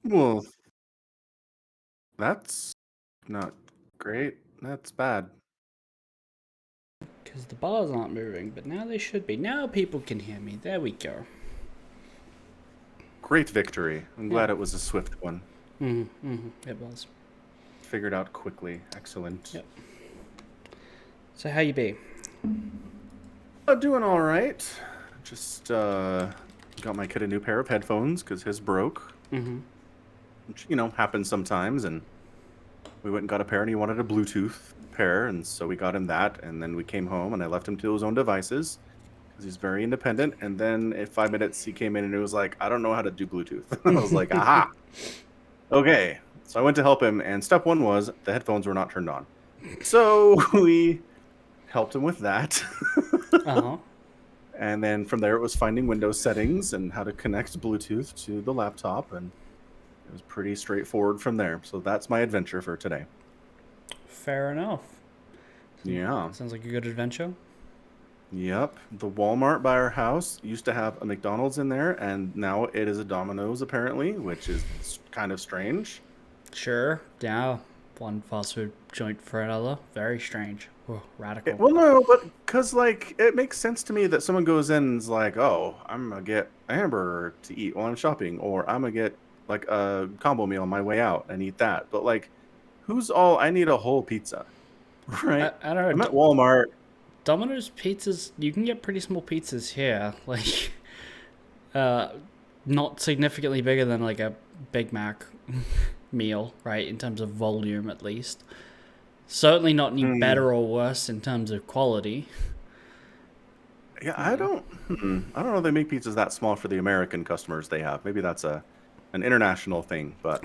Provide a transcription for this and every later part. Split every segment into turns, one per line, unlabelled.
Well, that's not great. That's bad.
Because the bars aren't moving, but now they should be. Now people can hear me. There we go.
Great victory. I'm
Yeah.
glad it was a swift one.
It was.
Figured out quickly. Excellent.
Yep. So how you be?
Doing all right. Just got my kid a new pair of headphones because his broke. Which, happens sometimes. And we went and got a pair, and he wanted a Bluetooth pair, and so we got him that. And then we came home, and I left him to his own devices because he's very independent. And then in 5 minutes, he came in and he was like, "I don't know how to do Bluetooth." I was like, "Aha, okay." So I went to help him, and step one was the headphones were not turned on. So we helped him with that. And then from there, it was finding Windows settings and how to connect Bluetooth to the laptop, and it was pretty straightforward from there. So that's my adventure for today.
Fair enough.
Yeah.
Sounds like a good adventure.
Yep. The Walmart by our house used to have a McDonald's in there, and now it is a Domino's, apparently, which is kind of strange.
Sure. Yeah. One fast food joint for another. Very strange. Whoa, radical.
Well, no, but because, it makes sense to me that someone goes in and is like, "Oh, I'm going to get a hamburger to eat while I'm shopping," or I'm going to get, a combo meal on my way out and eat that. But, I need a whole pizza, right?
I don't know.
I'm at Walmart.
Domino's pizzas, you can get pretty small pizzas here. Not significantly bigger than, a Big Mac meal, right? In terms of volume, at least. Certainly not any better or worse in terms of quality.
Yeah, I don't know if they make pizzas that small for the American customers they have. Maybe that's an international thing, but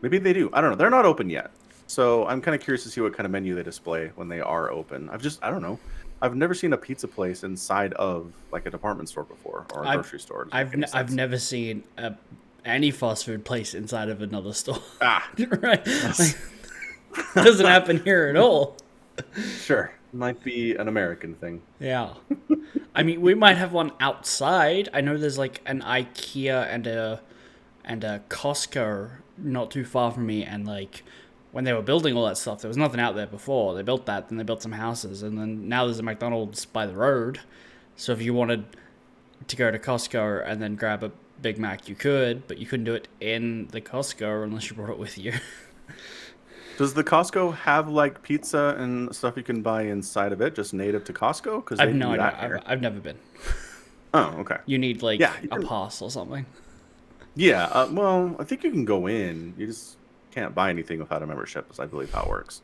maybe they do. I don't know. They're not open yet. So I'm kind of curious to see what kind of menu they display when they are open. I don't know. I've never seen a pizza place inside of a department store before or a grocery store.
I've never seen any fast food place inside of another store.
Right.
Doesn't happen here at all.
Sure. Might be an American thing.
Yeah. I mean, we might have one outside. I know there's an IKEA and a Costco not too far from me, and when they were building all that stuff, there was nothing out there before. They built that, then they built some houses, and then now there's a McDonald's by the road. So if you wanted to go to Costco and then grab a Big Mac, you could, but you couldn't do it in the Costco unless you brought it with you.
Does the Costco have pizza and stuff you can buy inside of it, just native to Costco? Because
I've no idea. I've never been.
Oh, okay.
You need a pass or something.
Yeah. Well, I think you can go in. You just can't buy anything without a membership, is I believe how it works.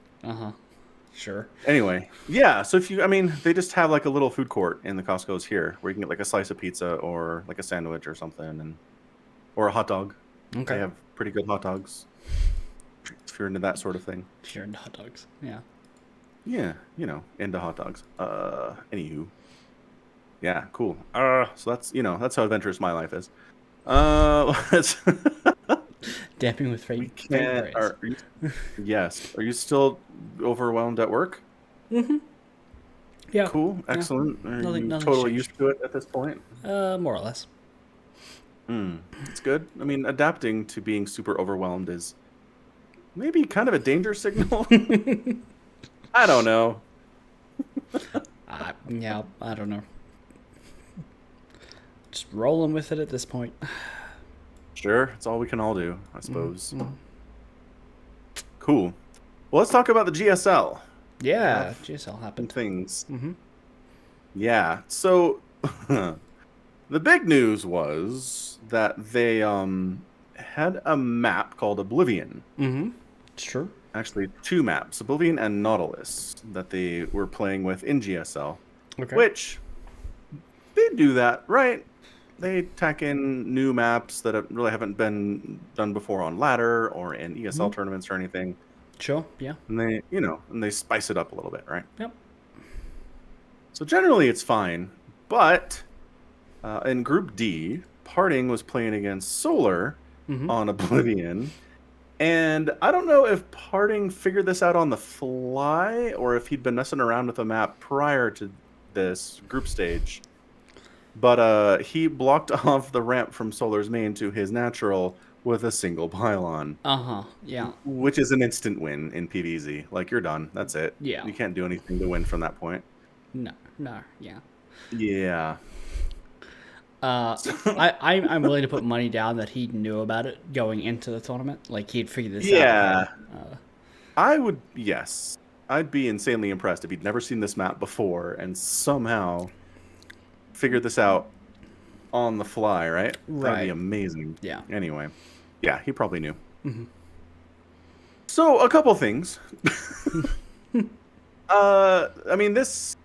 Sure.
Anyway, yeah. So they just have a little food court in the Costco's here where you can get a slice of pizza or a sandwich or something, or a hot dog.
Okay.
They have pretty good hot dogs. If you're into that sort of thing.
If you're into hot dogs, yeah.
Yeah, into hot dogs. Anywho. Yeah, cool. So that's how adventurous my life is. Let's
Damping with
we can't. Yes. Are you still overwhelmed at work?
Yeah.
Cool. Excellent.
Yeah.
Are you
nothing
totally
changed.
used to it at this point?
More or less.
It's good. I mean, adapting to being super overwhelmed is maybe kind of a danger signal. I don't know.
Yeah, I don't know. Just rolling with it at this point.
Sure, it's all we can all do, I suppose. Cool. Well, let's talk about the GSL.
Yeah, GSL happened.
Things. Yeah. So the big news was that they had a map called Oblivion.
It's true.
Actually, two maps, Oblivion and Nautilus, that they were playing with in GSL.
Okay.
Which they do that, right? They tack in new maps that really haven't been done before on ladder or in ESL tournaments or anything.
Sure, yeah.
And they spice it up a little bit, right?
Yep.
So generally it's fine, but in Group D, Parting was playing against Solar on Oblivion, and I don't know if Parting figured this out on the fly or if he'd been messing around with the map prior to this group stage. But he blocked off the ramp from Solar's main to his natural with a single pylon,
Yeah.
which is an instant win in PvZ. Like, you're done. That's it.
Yeah.
You can't do anything to win from that point.
No. No. Yeah.
Yeah.
I'm willing to put money down that he knew about it going into the tournament. Like he'd figured this out.
Yeah. I would, yes. I'd be insanely impressed if he'd never seen this map before and somehow figured this out on the fly, right? That'd be amazing.
Yeah.
Anyway, yeah, he probably knew. So, a couple things. I mean, this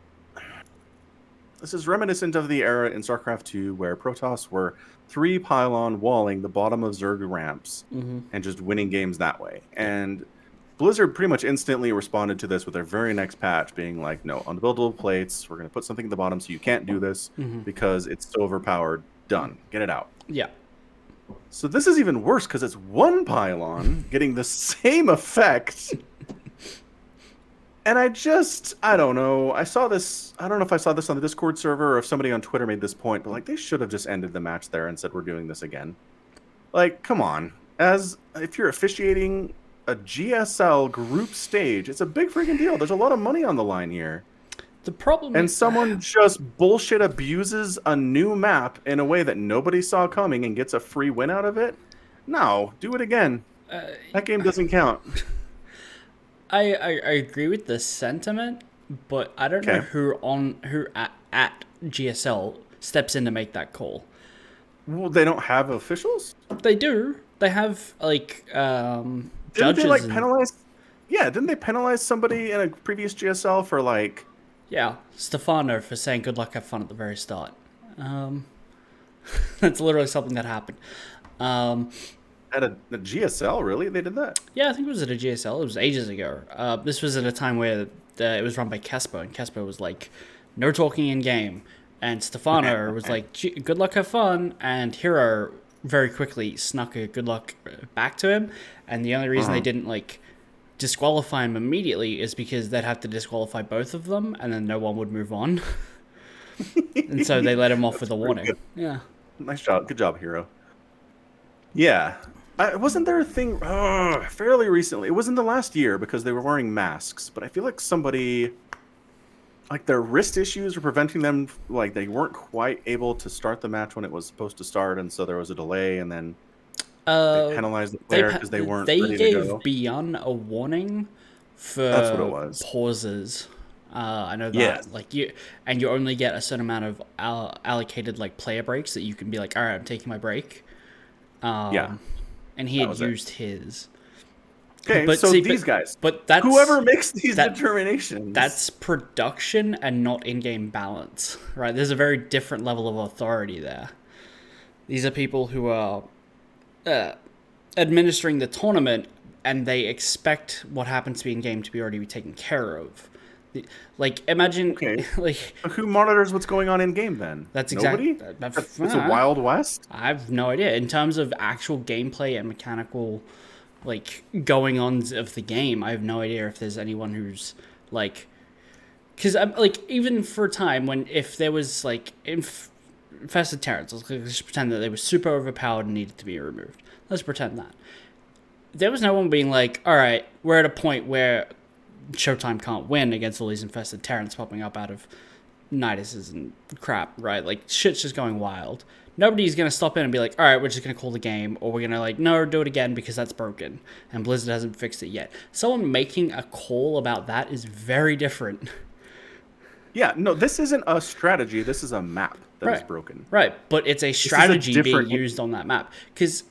is reminiscent of the era in StarCraft 2 where Protoss were 3 pylon walling the bottom of Zerg ramps and just winning games that way. And Blizzard pretty much instantly responded to this with their very next patch being like, no, unbuildable plates, we're going to put something at the bottom so you can't do this because it's so overpowered. Done. Get it out.
Yeah.
So this is even worse because it's 1 pylon getting the same effect. And I don't know. I don't know if I saw this on the Discord server or if somebody on Twitter made this point, but like they should have just ended the match there and said we're doing this again. Like, come on. If you're officiating a GSL group stage, it's a big freaking deal. There's a lot of money on the line here.
The problem
and
is
someone just bullshit abuses a new map in a way that nobody saw coming and gets a free win out of it. No, do it again. That game doesn't count.
I agree with the sentiment, but I don't know who at GSL steps in to make that call.
Well, they don't have officials?
They do. They have like
didn't
judges.
They like penalize? Yeah, didn't they penalize somebody in a previous GSL for like?
Yeah, Stefano for saying "good luck, have fun" at the very start. That's literally something that happened.
At a GSL, really? They did that?
Yeah, I think it was at a GSL. It was ages ago. This was at a time where it was run by Casper, and Casper was like, no talking in game. And Stefano was like, good luck, have fun. And Hero very quickly snuck a good luck back to him. And the only reason they didn't like disqualify him immediately is because they'd have to disqualify both of them, and then no one would move on. And so they let him off with a warning.
Good.
Yeah.
Nice job. Good job, Hero. Yeah. Wasn't there a thing fairly recently? It was in the last year because they were wearing masks, but I feel like somebody, like their wrist issues were preventing them, like they weren't quite able to start the match when it was supposed to start, and so there was a delay, and then they penalized the player because they weren't ready to go.
They gave Beyond a warning for
That's what it was.
Pauses. I know that.
Yes.
Like you only get a certain amount of allocated like player breaks that you can be like, all right, I'm taking my break.
Yeah.
And he had used his.
Okay, so these guys.
But that's
whoever makes these determinations.
That's production and not in-game balance, right? There's a very different level of authority there. These are people who are administering the tournament, and they expect what happens to be in-game to be already taken care of. Like, imagine...
Okay.
Like,
but who monitors what's going on in-game, then?
That's
Nobody? It's a Wild West?
I have no idea. In terms of actual gameplay and mechanical, like, going-ons of the game, I have no idea if there's anyone who's, like... Because, like, even for a time when, if there was, like, infested Terrans, let's just pretend that they were super overpowered and needed to be removed. Let's pretend that. There was no one being like, all right, we're at a point where Showtime can't win against all these infested Terrans popping up out of Niduses and crap, right? Like, shit's just going wild. Nobody's going to stop in and be like, all right, we're just going to call the game, or we're going to, like, no, do it again because that's broken, and Blizzard hasn't fixed it yet. Someone making a call about that is very different.
Yeah, no, this isn't a strategy. This is a map that is broken.
Right, but it's a strategy being used on that map. Because...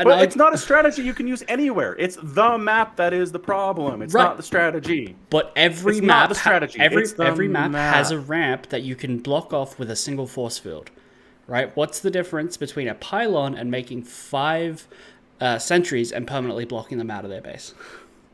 But it's not a strategy you can use anywhere. It's the map that is the problem. It's not the strategy.
But every
it's
map,
not the strategy.
every map has a ramp that you can block off with a single force field, right? What's the difference between a pylon and making 5 sentries and permanently blocking them out of their base?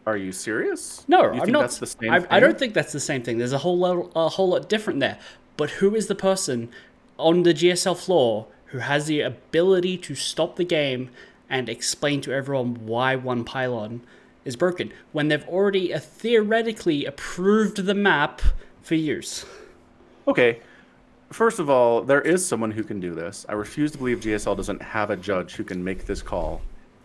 Are you serious?
No,
I'm
not.
That's the same thing?
I don't think that's the same thing. There's a whole lot different there. But who is the person on the GSL floor who has the ability to stop the game and explain to everyone why one pylon is broken when they've already theoretically approved the map for use?
Okay, first of all, there is someone who can do this. I refuse to believe GSL doesn't have a judge who can make this call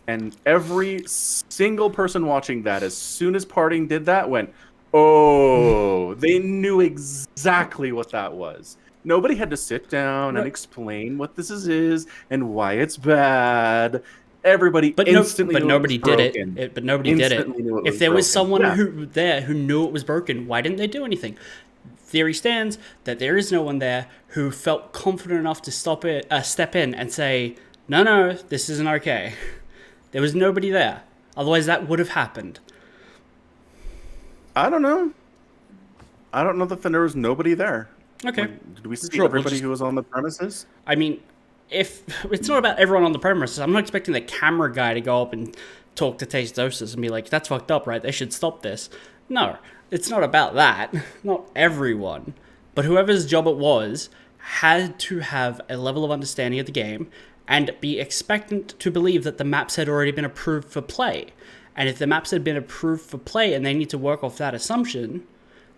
And every single person watching that, as soon as Parting did that, went, oh, they knew exactly what that was. Nobody had to sit down and
Right.
explain what this is and why it's bad. Everybody
But
instantly knew it was
nobody did it.
broken.
But nobody did it.
Instantly knew it
If
was
there was
broken.
someone
Yeah.
who knew it was broken, why didn't they do anything? Theory stands that there is no one there who felt confident enough to step in and say, no, this isn't okay. There was nobody there. Otherwise, that would have happened.
I don't know. I don't know that there was nobody there.
Okay.
Like, did we see
Sure, we'll
everybody
just-
who was on the premises?
I mean, if it's not about everyone on the premises, I'm not expecting the camera guy to go up and talk to Taste Doses and be like, that's fucked up, right? They should stop this. No, it's not about that. Not everyone. But whoever's job it was had to have a level of understanding of the game and be expectant to believe that the maps had already been approved for play. And if the maps had been approved for play and they need to work off that assumption,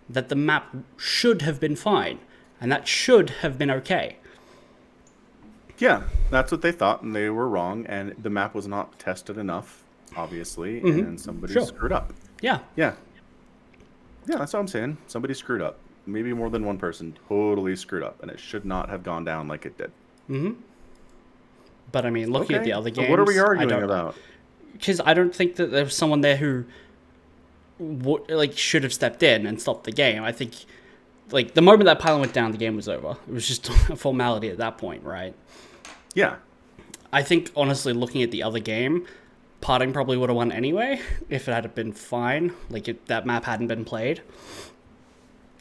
that the map should have been fine. And that should have been okay.
Yeah, that's what they thought, and they were wrong. And the map was not tested enough, obviously, and somebody
Sure.
screwed up.
Yeah.
Yeah, that's what I'm saying. Somebody screwed up. Maybe more than one person totally screwed up, and it should not have gone down like it did.
But I mean, looking at the other games,
So what are we arguing
I don't,
about?
Because I don't think that there was someone there who should have stepped in and stopped the game. I think like the moment that Paladin went down, the game was over. It was just a formality at that point, right?
Yeah,
I think honestly, looking at the other game, Parting probably would have won anyway if it had been fine. Like if that map hadn't been played.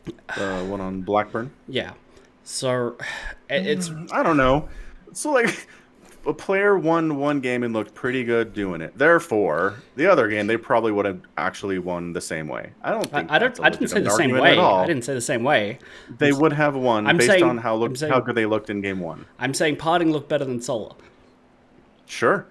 the one on Blackburn.
Yeah. So it's
I don't know. So like, a player won one game and looked pretty good doing it. Therefore, the other game they probably would have actually won the same way. I don't think
I
that's a
didn't say
legitimate
the same
argument
way.
at all.
I didn't say the same way.
They would have won
I'm
based
saying-
on how
I'm saying-
how good they looked in game one.
I'm saying Parting looked better than Solar.
Sure.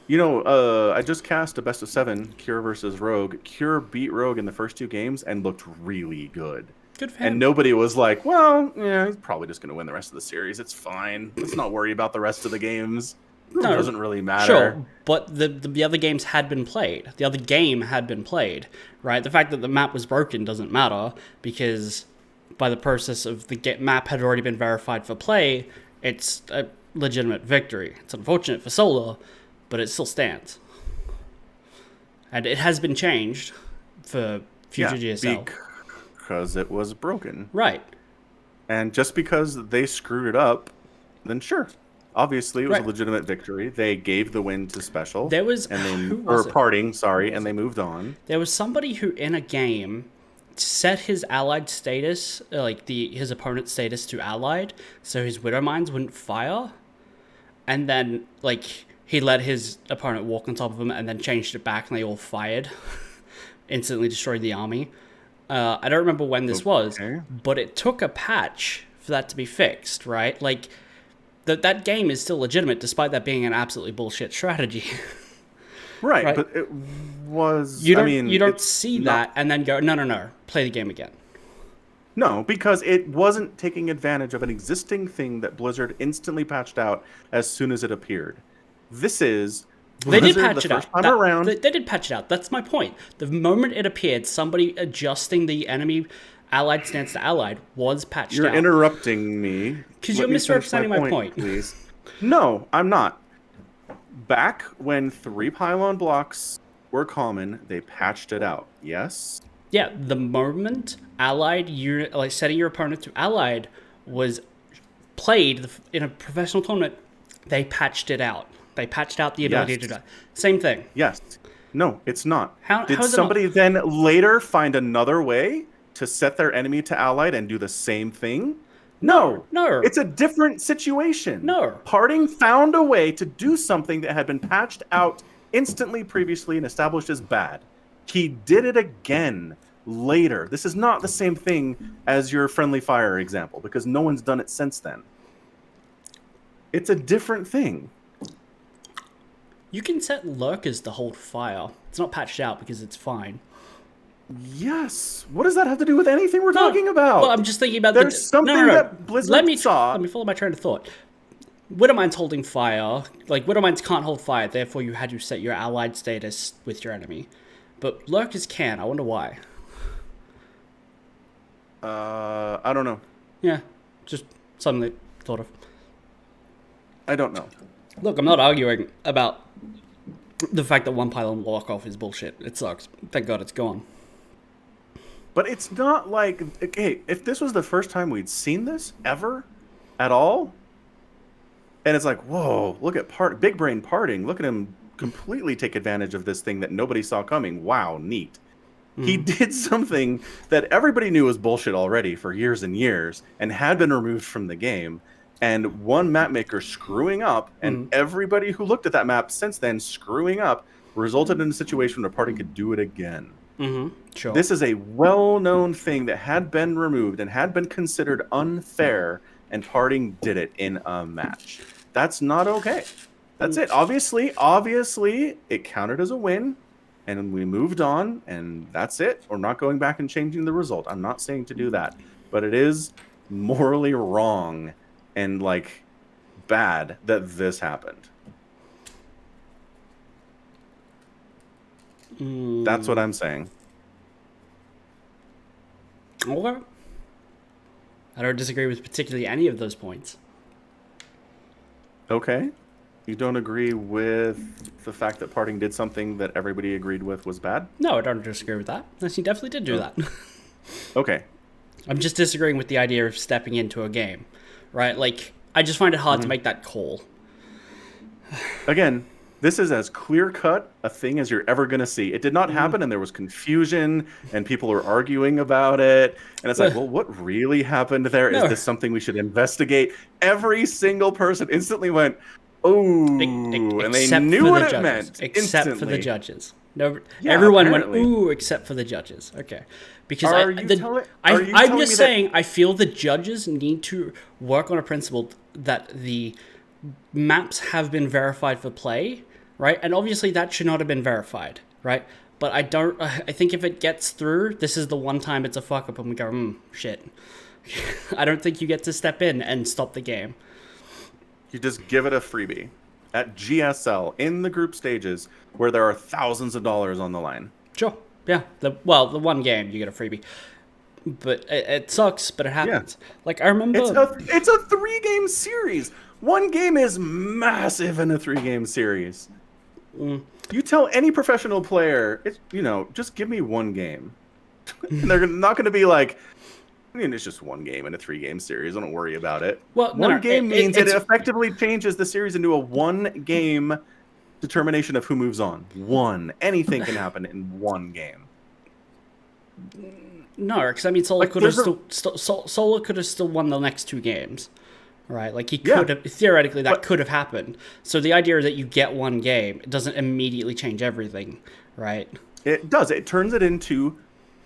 You know, I just cast a best of 7, Cure versus Rogue. Cure beat Rogue in the first 2 games and looked really good.
Good for him.
And nobody was like, well, yeah, he's probably just going to win the rest of the series. It's fine. Let's not worry about the rest of the games. It doesn't really matter.
Sure, but the other games had been played. The other game had been played, right? The fact that the map was broken doesn't matter because by the process of the map had already been verified for play, it's a legitimate victory. It's unfortunate for Solar, but it still stands. And it has been changed for future GSL.
Because it was broken.
Right.
And just because they screwed it up, then sure. Obviously, it was
Right.
a legitimate victory. They gave the win to Special.
There was
and
who was it?
Parting, sorry, and they moved on.
There was somebody who in a game set his allied status, his opponent's status to allied, so his Widow Mines wouldn't fire. And then, he let his opponent walk on top of him and then changed it back and they all fired. Instantly destroyed the army. I don't remember when this was, but it took a patch for that to be fixed, right? That game is still legitimate despite that being an absolutely bullshit strategy.
Right, but it was...
You don't
it's
see
not-
that and then go, no, play the game again.
No, because it wasn't taking advantage of an existing thing that Blizzard instantly patched out as soon as it appeared. This is...
They did
Blizzard,
patch
the
it
first
out.
time around.
They did patch it out. That's my point. The moment it appeared, somebody adjusting the enemy allied stance to allied was patched
You're
out.
interrupting me.
'Cause
Let
you're
me finish
misrepresenting my point.
Please. No, I'm not. Back when 3 pylon blocks were common, they patched it out. Yes?
Yeah, the moment allied unit, setting your opponent to allied was played in a professional tournament, they patched it out. They patched out the ability to do that. Same thing.
Yes. No, it's not.
How
Did
is it
somebody then later find another way to set their enemy to allied and do the same thing? No.
No.
It's a different situation.
No.
Parting found a way to do something that had been patched out instantly previously and established as bad. He did it again later. This is not the same thing as your friendly fire example because no one's done it since then. It's a different thing.
You can set lurkers to hold fire. It's not patched out because it's fine.
Yes. What does that have to do with anything we're talking about?
Well, I'm just thinking about
There's something that Blizzard
let me
saw.
Let me follow my train of thought. Widowmine's holding fire. Like, Widowmines can't hold fire, therefore you had to set your allied status with your enemy. But Lurkers can. I wonder why.
I don't know.
Yeah, just something I thought of.
I don't know.
Look, I'm not arguing about the fact that one pylon lock-off is bullshit. It sucks. Thank God it's gone.
But it's not like, okay, if this was the first time we'd seen this ever at all, and it's like, whoa, look at Big Brain parting. Look at him completely take advantage of this thing that nobody saw coming. Wow, neat. He did something that everybody knew was bullshit already for years and years and had been removed from the game. And one map maker screwing up, and everybody who looked at that map since then screwing up, resulted in a situation where party could do it again.
Sure.
This is a well-known thing that had been removed and had been considered unfair, and Parting did it in a match. That's not okay. That's it. Obviously, it counted as a win, and we moved on, and that's it. We're not going back and changing the result. I'm not saying to do that, but it is morally wrong and, like, bad that this happened. That's what I'm saying.
Okay. I don't disagree with particularly any of those points.
Okay. You don't agree with the fact that Parting did something that everybody agreed with was bad?
No, I don't disagree with that. Yes, he definitely did do that.
Okay.
I'm just disagreeing with the idea of stepping into a game, right? Like, I just find it hard to make that call.
Again, this is as clear-cut a thing as you're ever going to see. It did not happen, and there was confusion, and people were arguing about it. And it's like, well, what really happened there?
No.
Is this something we should investigate? Every single person instantly went, oh, and they knew what it meant.
Except
instantly.
for the judges. No,
Yeah,
everyone
apparently.
went, ooh, except for the judges. Okay. Because I'm just saying, I feel the judges need to work on a principle that the maps have been verified for play, right? And obviously that should not have been verified, right? But I think if it gets through, this is the one time it's a fuck up and we go, shit. I don't think you get to step in and stop the game.
You just give it a freebie at GSL in the group stages where there are thousands of dollars on the line.
Sure. Yeah. The one game you get a freebie. But it sucks, but it happens. Yeah. Like, I remember...
It's a 3-game series. One game is massive in a 3-game series. You tell any professional player, just give me one game. And they're not going to be like, it's just one game in a 3-game series. Don't worry about it.
Well,
one game means it effectively changes the series into a 1-game determination of who moves on. Anything can happen in one game.
No, because I mean, Solar could have still won the next 2 games, right? Like he could have theoretically could have happened. So the idea that you get one game, it doesn't immediately change everything, right?
It does. It turns it into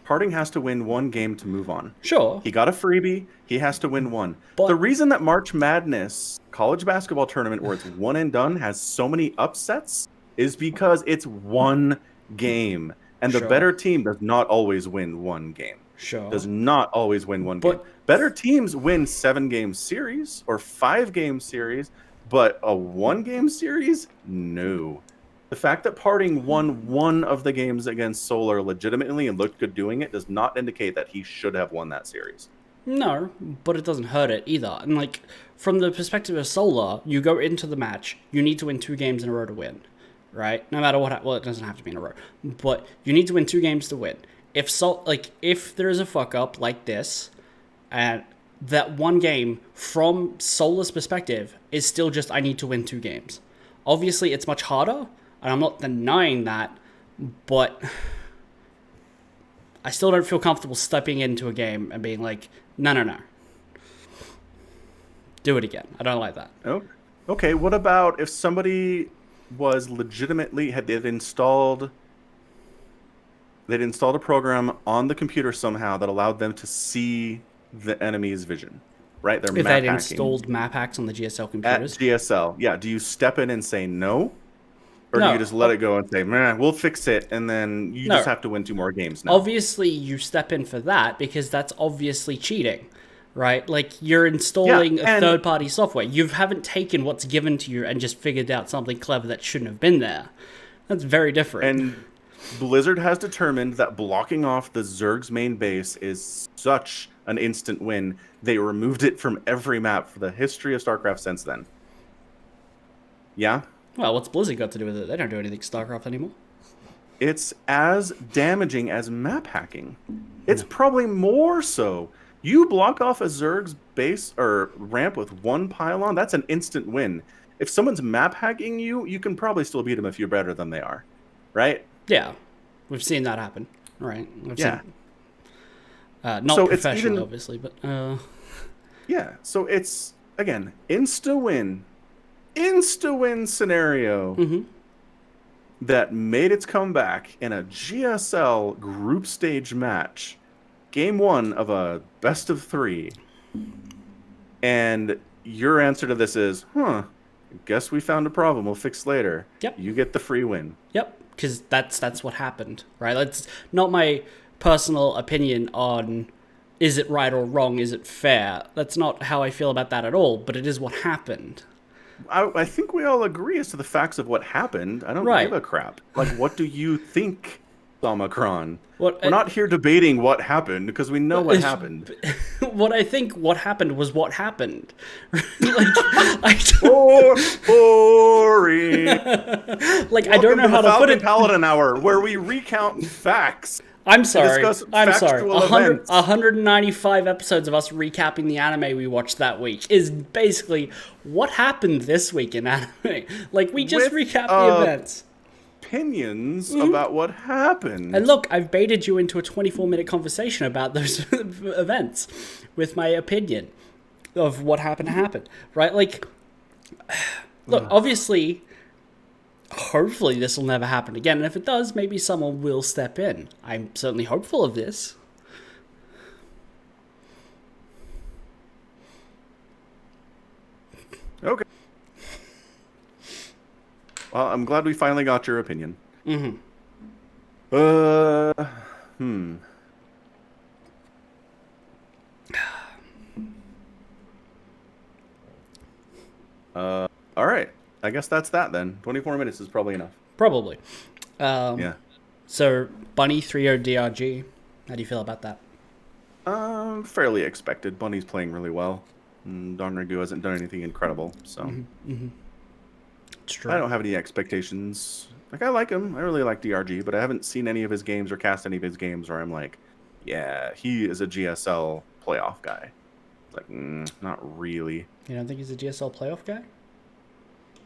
Parting has to win one game to move on.
Sure.
He got a freebie. He has to win one.
But
the reason that March Madness college basketball tournament where it's one and done has so many upsets is because it's one game. And the better team does not always win one game.
Sure.
Does not always win one game. Better teams win 7-game series or 5-game series, but a 1-game series? No. The fact that Parting won one of the games against Solar legitimately and looked good doing it does not indicate that he should have won that series.
No, but it doesn't hurt it either. And like, from the perspective of Solar, you go into the match, you need to win 2 games in a row to win. Right? No matter what, well, it doesn't have to be in a row, but you need to win 2 games to win. If there's a fuck up like this, and that one game from Solar's perspective is still just I need to win 2 games. Obviously, it's much harder, and I'm not denying that, but I still don't feel comfortable stepping into a game and being like, no. Do it again. I don't like that.
Oh, okay. What about if somebody was legitimately they'd installed a program on the computer somehow that allowed them to see the enemy's vision, right? They're
if
map
they'd
hacking.
installed map hacks on the GSL computers.
At GSL, yeah. Do you step in and say no? Or
No.
do you just let it go and say, man, we'll fix it, and then you just have to win 2 more games now?
Obviously, you step in for that because that's obviously cheating, right? Like, you're installing
Yeah,
a third-party software. You haven't taken what's given to you and just figured out something clever that shouldn't have been there. That's very different.
And Blizzard has determined that blocking off the Zerg's main base is such an instant win. They removed it from every map for the history of StarCraft since then. Yeah?
Well, what's Blizzard got to do with it? They don't do anything StarCraft anymore.
It's as damaging as map hacking. It's probably more so. You block off a Zerg's base or ramp with one pylon, that's an instant win. If someone's map hacking you, you can probably still beat them if you're better than they are. Right?
Yeah. We've seen that happen. Right.
Yeah.
Not
So
professionally, obviously, but...
Yeah, so it's, again, insta-win scenario that made its comeback in a GSL group stage match, game 1 of a best of 3. And your answer to this is, guess we found a problem, we'll fix later.
Yep.
You get the free win.
Yep, because that's what happened, right? That's not my personal opinion on is it right or wrong, is it fair. That's not how I feel about that at all, but it is what happened.
I think we all agree as to the facts of what happened. I don't give a crap. Like, what do you think, Omicron? We're not here debating what happened, because we know what happened.
What I think what happened was what happened.
Boring.
Like, I don't know how to put it.
Paladin Hour, where we recount facts.
I'm sorry.
195
episodes of us recapping the anime we watched that week is basically what happened this week in anime. Like, we just recapped the events.
Opinions about what happened.
And look, I've baited you into a 24-minute conversation about those events with my opinion of what happened, right? Like, look, obviously, hopefully this will never happen again. And if it does, maybe someone will step in. I'm certainly hopeful of this.
Okay. Well, I'm glad we finally got your opinion. All right. I guess that's that then. 24 minutes is probably enough.
Probably.
Yeah.
So, Bunny 3-0 DRG. How do you feel about that?
Fairly expected. Bunny's playing really well. Donrigu hasn't done anything incredible, so...
It's true.
I don't have any expectations. Like, I like him. I really like DRG, but I haven't seen any of his games or cast any of his games where I'm like, yeah, he is a GSL playoff guy. It's like, not really.
You don't think he's a GSL playoff guy?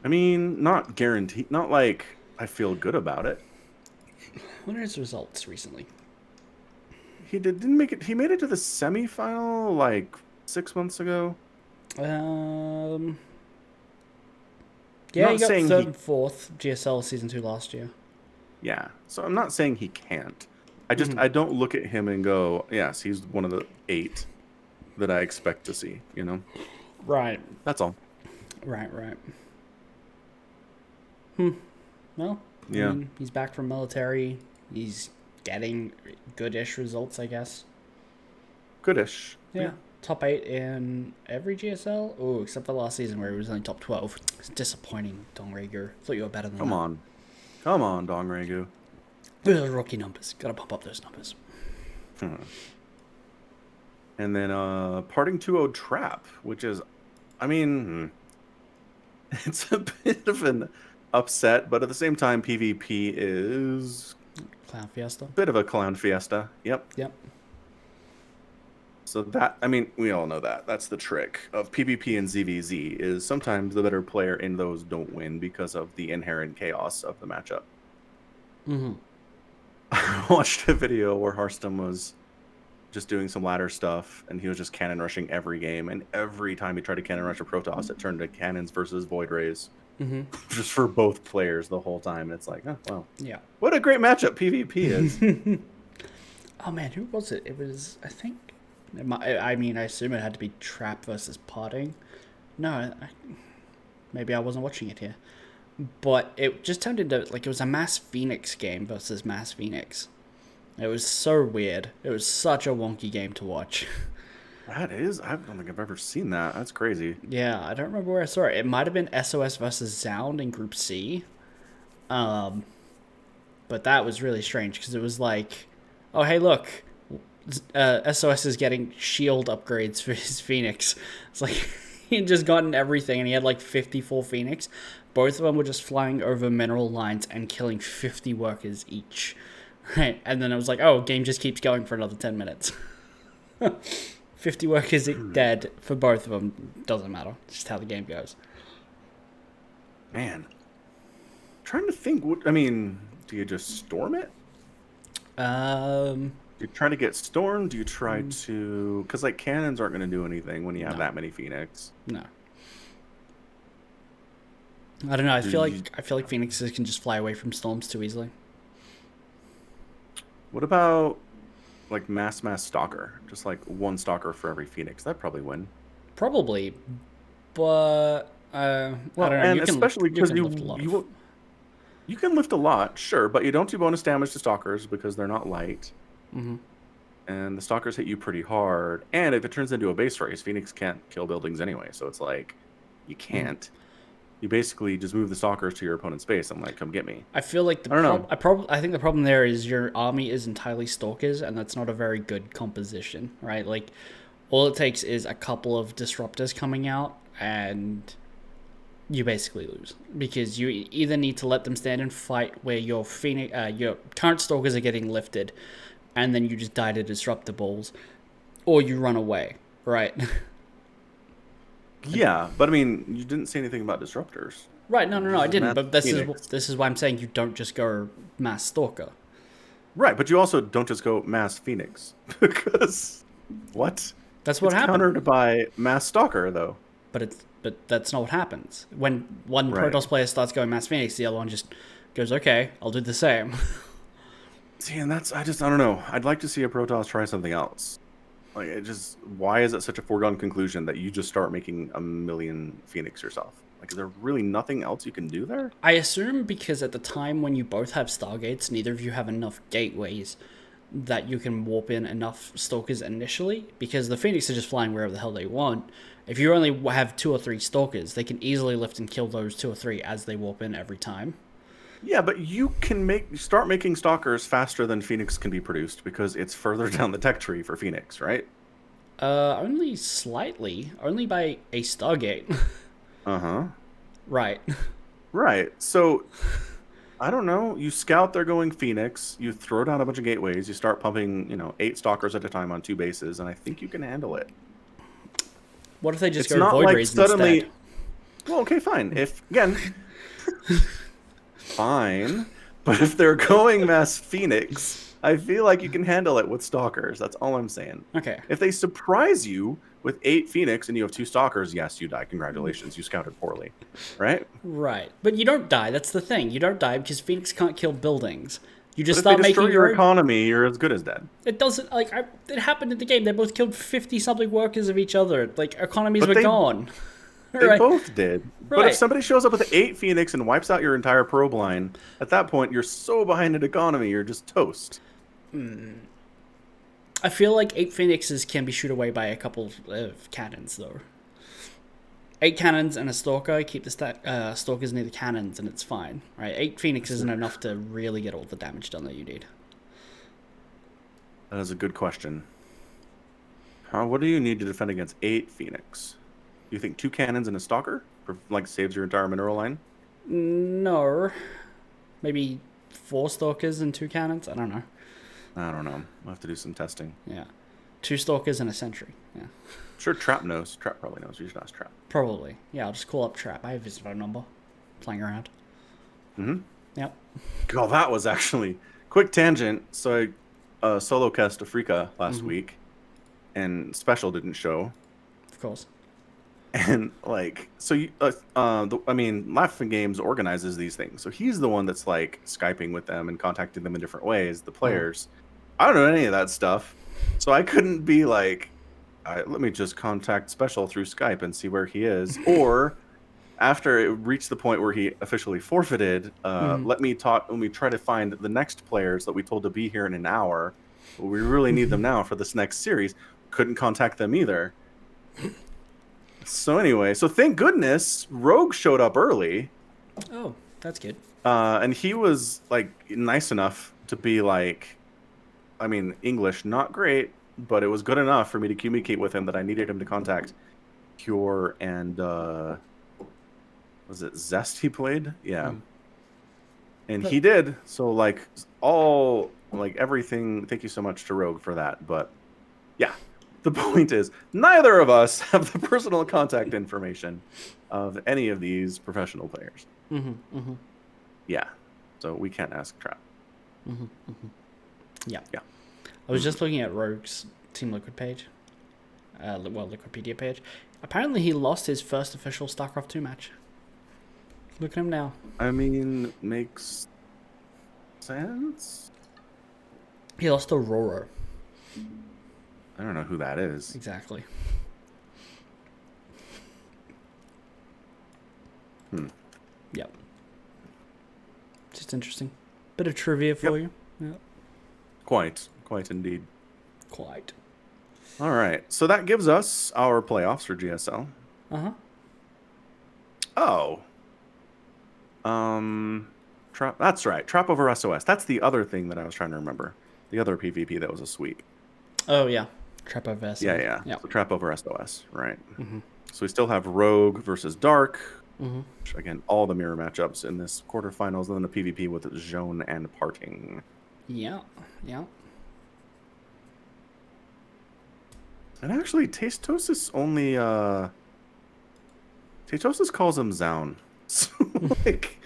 I mean, not guaranteed. Not like I feel good about it.
What are his results recently?
He didn't make it. He made it to the semifinal like 6 months ago.
Yeah, he got third and fourth GSL Season 2 last year.
Yeah, so I'm not saying he can't. I just I don't look at him and go, yes, he's one of the 8 that I expect to see, you know?
Right.
That's all.
Right. Well,
yeah.
I mean, he's back from military. He's getting good-ish results, I guess.
Goodish.
Yeah. Top 8 in every GSL? Oh, except for last season where he was only top 12. It's disappointing, Dongrager. Thought you were better than that.
Come on, Dongrager.
Those are rookie numbers. Gotta pump up those numbers.
And then Parting 2-0 Trap, which is, I mean, it's a bit of an upset, but at the same time, PvP is...
Clown Fiesta?
Bit of a clown fiesta. Yep. So that, I mean, we all know that. That's the trick of PvP and ZVZ, is sometimes the better player in those don't win because of the inherent chaos of the matchup. I watched a video where Hearthstone was just doing some ladder stuff, and he was just cannon rushing every game, and every time he tried to cannon rush a Protoss, it turned to cannons versus Void Rays. Just for both players the whole time. And it's like, oh, wow.
Yeah.
What a great matchup PvP is.
Oh, man, who was it? It was, I think... I mean, I assume it had to be Trap versus Potting. No, maybe I wasn't watching it here. But it just turned into, like, it was a Mass Phoenix game versus Mass Phoenix. It was so weird. It was such a wonky game to watch.
That is, I don't think I've ever seen that. That's crazy.
Yeah, I don't remember where I saw it. It might have been SOS versus Zound in Group C. Um, but that was really strange because it was like, oh, hey, look, SOS is getting shield upgrades for his Phoenix. It's like he had just gotten everything and he had like 54 Phoenix. Both of them were just flying over mineral lines and killing 50 workers each. Right, and then it was like, oh, game just keeps going for another 10 minutes. 50 workers dead for both of them. Doesn't matter. It's just how the game goes.
Man, trying to think. What I mean, do you just storm it?
Um,
You try to get stormed? Do you try to? Because like cannons aren't going to do anything when you have
No.
that many Phoenix.
no. I don't know. I
Do
feel
you-
like Phoenixes can just fly away from storms too easily.
What about like mass stalker? Just like one stalker for every Phoenix. That'd probably win.
Probably, but I
Well,
don't know.
and
You can
especially
you
because
can lift a lot.
you can lift a lot, sure, but you don't do bonus damage to stalkers because they're not light.
Mm-hmm.
And the stalkers hit you pretty hard. And if it turns into a base race, Phoenix can't kill buildings anyway. So it's like, you can't. You basically just move the stalkers to your opponent's base. I'm like, come get me.
I feel like
I don't know.
I think the problem there is your army is entirely stalkers, and that's not a very good composition, right? Like, all it takes is a couple of disruptors coming out, and you basically lose because you either need to let them stand and fight where your your current stalkers are getting lifted, and then you just die to disruptor balls, or you run away, right?
Yeah, but I mean, you didn't say anything about disruptors.
Right? No, I
This is
didn't.
Matt
But this
Phoenix.
is why I'm saying you don't just go mass stalker.
Right, but you also don't just go mass Phoenix. Because, what?
That's what
It's
happened.
countered by mass stalker, though.
But that's not what happens. When one
Right.
Protoss player starts going mass Phoenix, the other one just goes, okay, I'll do the same.
See, and I don't know. I'd like to see a Protoss try something else. Like, why is it such a foregone conclusion that you just start making a million Phoenix yourself? Like, is there really nothing else you can do there?
I assume because at the time when you both have Stargates, neither of you have enough gateways that you can warp in enough Stalkers initially, because the Phoenix are just flying wherever the hell they want. If you only have 2 or 3 Stalkers, they can easily lift and kill those 2 or 3 as they warp in every time.
Yeah, but you can start making stalkers faster than Phoenix can be produced because it's further down the tech tree for Phoenix, right?
Only slightly. Only by a Stargate.
Uh-huh.
Right.
Right. So, I don't know. You scout they're going Phoenix, you throw down a bunch of gateways, you start pumping, 8 stalkers at a time on 2 bases, and I think you can handle it.
What if they just
It's
go
not
Void
like
Rays
suddenly.
instead?
Well, okay, fine. If again, fine. But if they're going mass Phoenix, I feel like you can handle it with stalkers. That's all I'm saying.
Okay.
If they surprise you with 8 Phoenix and you have 2 stalkers, yes, you die. Congratulations, you scouted poorly, right?
Right. But you don't die. That's the thing. You don't die because Phoenix can't kill buildings. You just
But if
start
they destroy
making
your
your own.
economy, you're as good as dead.
It doesn't it happened in the game. They both killed 50 something workers of each other. Like economies
But
were
they-
gone.
They
Right.
both did. But
Right.
if somebody shows up with 8 Phoenix and wipes out your entire probe line, at that point, you're so behind in economy, you're just toast.
I feel like 8 Phoenixes can be shoot away by a couple of cannons, though. 8 cannons and a Stalker, keep the Stalkers near the cannons, and it's fine. Right? 8 Phoenix isn't enough to really get all the damage done that you need.
That is a good question. What do you need to defend against 8 Phoenix? Do you think 2 cannons and a stalker saves your entire mineral line?
No. Maybe 4 Stalkers and 2 cannons? I don't know.
I don't know. I'll have to do some testing.
Yeah. 2 Stalkers and a Sentry. Yeah.
Sure, Trap knows. Trap probably knows. You should ask Trap.
Probably. Yeah, I'll just call up Trap. I have his phone number. Playing around.
Mm-hmm.
Yep.
Oh, that was actually quick tangent. So I solo cast Afrika last week, and Special didn't show.
Of course.
And Laughing Games organizes these things. So he's the one that's like Skyping with them and contacting them in different ways. The players, I don't know any of that stuff, so I couldn't be like, let me just contact Special through Skype and see where he is. Or after it reached the point where he officially forfeited, let me try to find the next players that we told to be here in an hour. We really need them now for this next series. couldn't contact them either. So anyway, so thank goodness Rogue showed up early.
Oh, that's good.
And he was like nice enough to be like, I mean, English not great, but it was good enough for me to communicate with him that I needed him to contact Cure and was it Zest he played? Yeah. And he did. So like everything, thank you so much to Rogue for that. But yeah, the point is neither of us have the personal contact information of any of these professional players. Yeah. So we can't ask Trap.
Yeah.
Yeah.
I was just looking at Rogue's Team Liquid page. Liquipedia page. Apparently he lost his first official StarCraft 2 match. Look at him now.
I mean, makes sense.
He lost to Roro.
I don't know who that is.
Exactly. Yep. Just interesting. Bit of trivia for you. Yep.
Quite indeed.
Quite.
All right, so that gives us our playoffs for GSL. Oh. That's right. Trap over SOS. That's the other thing that I was trying to remember. The other PvP that was a sweep.
Oh yeah, Trap over SOS.
Yeah. So Trap over SOS, right? So we still have Rogue versus Dark. Which, again, all the mirror matchups in this quarterfinals, and then a PvP with Zhone and Parting.
Yeah.
And actually, Tastosis only Tastosis calls him Zaun. So, like,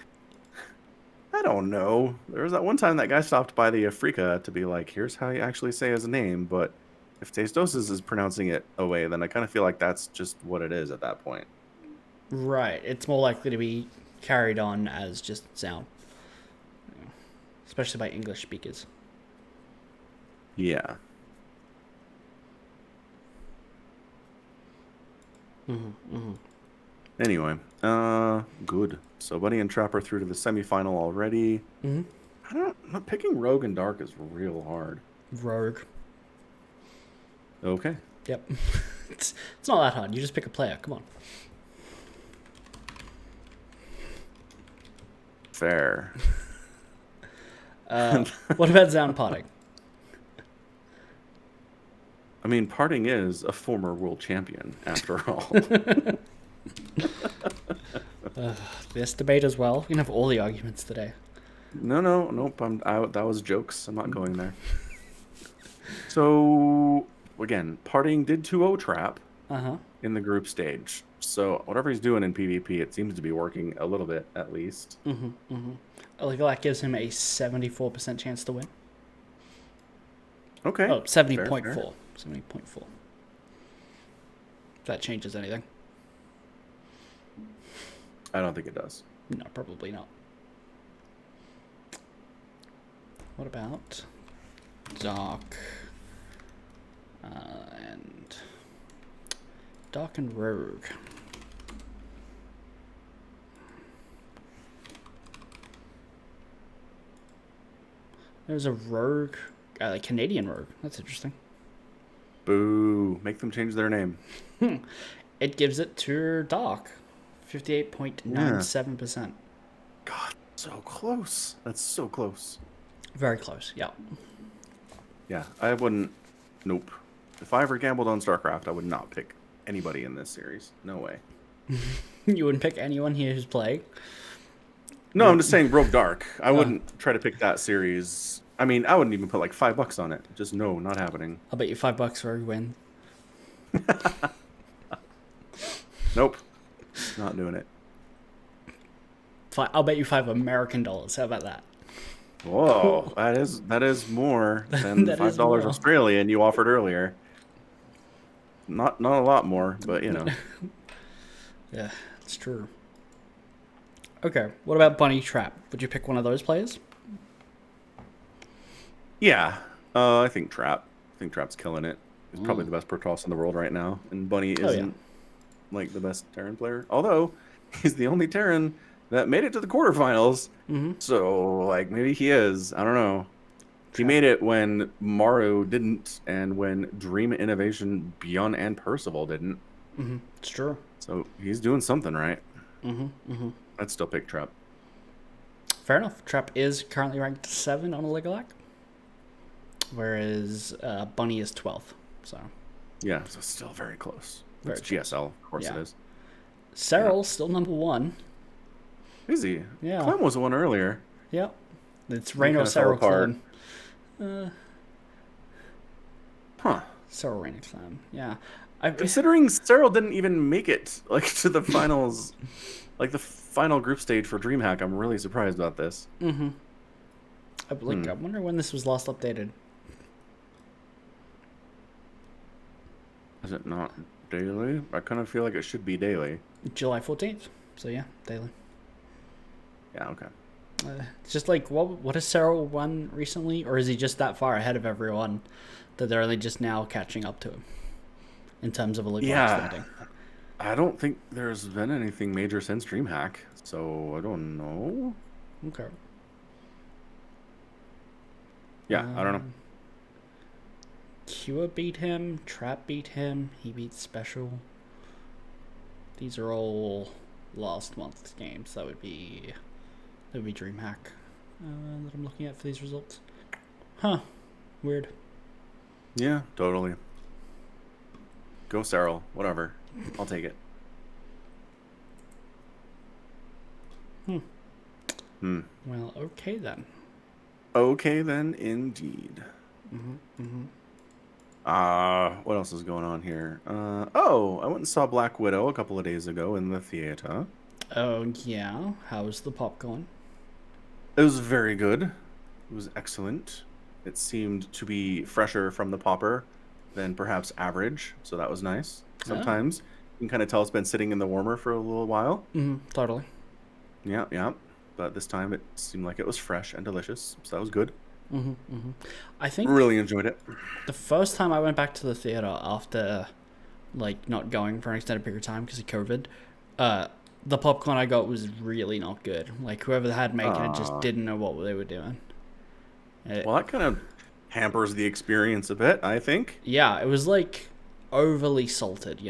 I don't know. There was that one time that guy stopped by the Afrika to be like, here's how you actually say his name, but if Tastosis is pronouncing it away, then I kind of feel like that's just what it is at that point.
Right. It's more likely to be carried on as just sound. Especially by English speakers.
Yeah. Anyway, good. So Bunny and Trapper through to the semifinal already. Picking Rogue and Dark is real hard.
Rogue.
Okay.
Yep. It's not that hard. You just pick a player. Come on.
Fair.
What about Zaun Parting?
I mean, Parting is a former world champion, after all.
This debate as well. We can have all the arguments today.
Nope. That was jokes. I'm not going there. So, again, Parting did 2-0 Trap in the group stage. So, whatever he's doing in PvP, it seems to be working a little bit, at least.
Like that gives him a 74% chance to win.
Okay.
Oh, 70.4. 70.4. If that changes anything.
I don't think it does.
No, probably not. What about Dark and Rogue? There's a Rogue, like Canadian Rogue. That's interesting.
Boo! Make them change their name.
It gives it to Dark, 58.97%.
God, so close. That's so close.
Very close. Yeah.
Yeah, I wouldn't. Nope. If I ever gambled on StarCraft, I would not pick anybody in this series. No way.
You wouldn't pick anyone here who's playing?
No, I'm just saying Rogue Dark. I wouldn't try to pick that series. I mean, I wouldn't even put like $5 on it. Just no, not happening.
I'll bet you $5 for a win.
Nope. Not doing it.
I'll bet you $5 American. How about that?
Whoa, that is more than $5 Australian you offered earlier. Not a lot more, but you know.
Yeah, it's true. Okay, what about Bunny Trap? Would you pick one of those players?
Yeah, I think Trap. I think Trap's killing it. He's probably the best Protoss in the world right now, and Bunny isn't like the best Terran player. Although he's the only Terran that made it to the quarterfinals. So like maybe he is. I don't know. He made it when Mario didn't, and when Dream Innovation Beyond and Percival didn't.
It's true.
So he's doing something right. I'd still pick Trap.
Fair enough. Trap is currently ranked 7 on a Legalac, whereas Bunny is 12th. So
yeah, so still very close.
Very
It's GSL, of course it is.
Serral's still number 1.
Is he?
Yeah.
Clem was the one earlier.
Yep. It's Reno Serral Clan. Serral Reno Clan. Yeah.
Considering Serral didn't even make it to the finals, the final group stage for DreamHack, I'm really surprised about this.
I wonder when this was last updated.
Is it not daily? I kind of feel like it should be daily.
July 14th. So yeah, daily.
Yeah, okay.
It's just what has Serral won recently? Or is he just that far ahead of everyone that they're only just now catching up to him in terms of a league standing?
I don't think there's been anything major since DreamHack, so I don't know.
Okay.
Yeah, I don't know.
Kua beat him, Trap beat him, he beat Special. These are all last month's games. That would be DreamHack that I'm looking at for these results. Huh. Weird.
Yeah, totally. Go Serral, whatever. I'll take it.
Well, okay then.
Okay then, indeed. What else is going on here? I went and saw Black Widow a couple of days ago in the theater.
Oh, yeah. How's the popcorn?
It was very good. It was excellent. It seemed to be fresher from the popper than perhaps average, so that was nice. Sometimes you can kind of tell it's been sitting in the warmer for a little while.
Totally.
Yeah. But this time it seemed like it was fresh and delicious, so that was good.
I think
really enjoyed it.
The first time I went back to the theater after not going for an extended period of time because of COVID, the popcorn I got was really not good. Whoever had making it just didn't know what they were doing.
Well, that kind of hampers the experience a bit, I think.
Yeah, it was overly salted,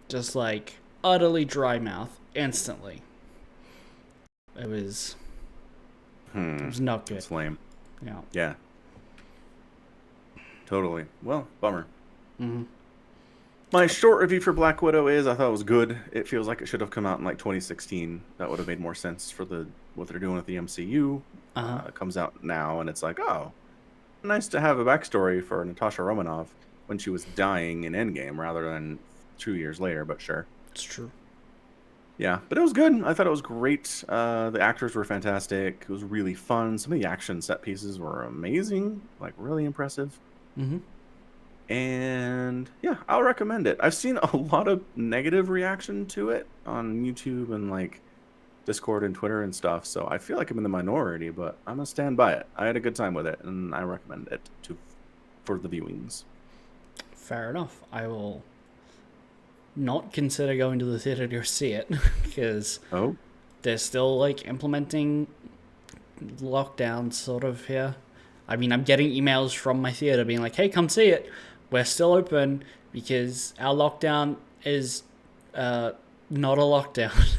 just utterly dry mouth instantly. It was not good.
It's lame.
Yeah.
Totally. Well, bummer. My short review for Black Widow is I thought it was good. It feels like it should have come out in 2016. That would have made more sense for what they're doing with the MCU. It comes out now, and it's nice to have a backstory for Natasha Romanoff when she was dying in Endgame rather than 2 years later, but sure.
It's true.
Yeah, but it was good. I thought it was great. The actors were fantastic. It was really fun. Some of the action set pieces were amazing, really impressive. And yeah, I'll recommend it. I've seen a lot of negative reaction to it on YouTube and Discord and Twitter and stuff, so I feel like I'm in the minority, but I'm gonna stand by it. I had a good time with it, and I recommend it for the viewings.
Fair enough. I will not consider going to the theater to see it because they're still implementing lockdown sort of here. I mean, I'm getting emails from my theater being hey, come see it. We're still open because our lockdown is not a lockdown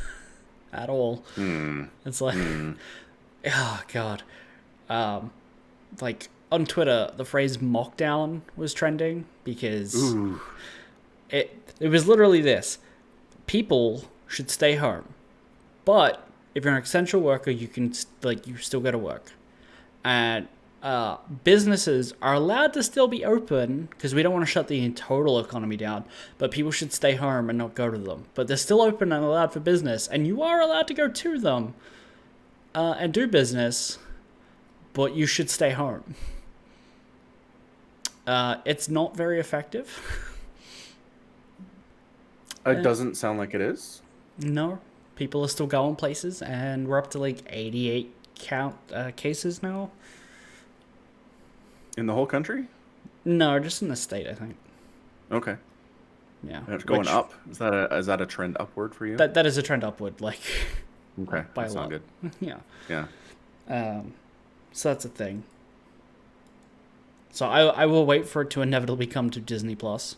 at all. It's oh god. On Twitter, the phrase mockdown was trending because it was literally this. People should stay home. But if you're an essential worker, you can you still go to work. And businesses are allowed to still be open because we don't want to shut the total economy down, but people should stay home and not go to them. But they're still open and allowed for business, and you are allowed to go to them and do business, but you should stay home. It's not very effective.
It doesn't sound like it is.
No, people are still going places, and we're up to 88 cases now.
In the whole country?
No, just in the state, I think.
Okay.
Yeah.
It's going up? Is that a trend upward for you?
That is a trend upward,
okay,
by
that's
a lot.
not good.
Yeah.
Yeah.
So that's a thing. So I will wait for it to inevitably come to Disney Plus.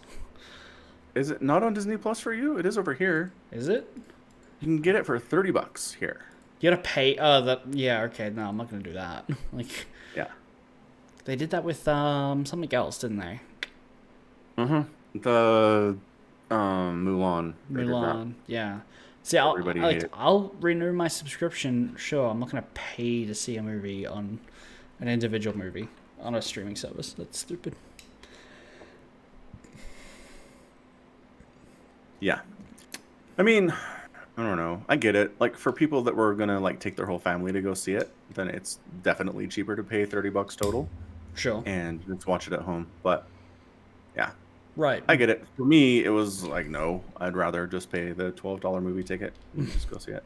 Is it not on Disney Plus for you? It is over here.
Is it?
You can get it for $30 here.
You gotta pay. Yeah. Okay. No, I'm not gonna do that. Like,
Yeah.
they did that with something else, didn't they?
The Mulan. They did that.
Mulan. Yeah. See,
Everybody hated it.
I'll renew my subscription. Sure, I'm not gonna pay to see a movie on an individual movie on a streaming service. That's stupid.
Yeah. I mean, I don't know. I get it. Like for people that were gonna like take their whole family to go see it, then it's definitely cheaper to pay $30 total
Sure.
and just watch it at home. But yeah,
Right.
I get it. For me, it was like no. I'd rather just pay the $12 movie ticket and just go see it.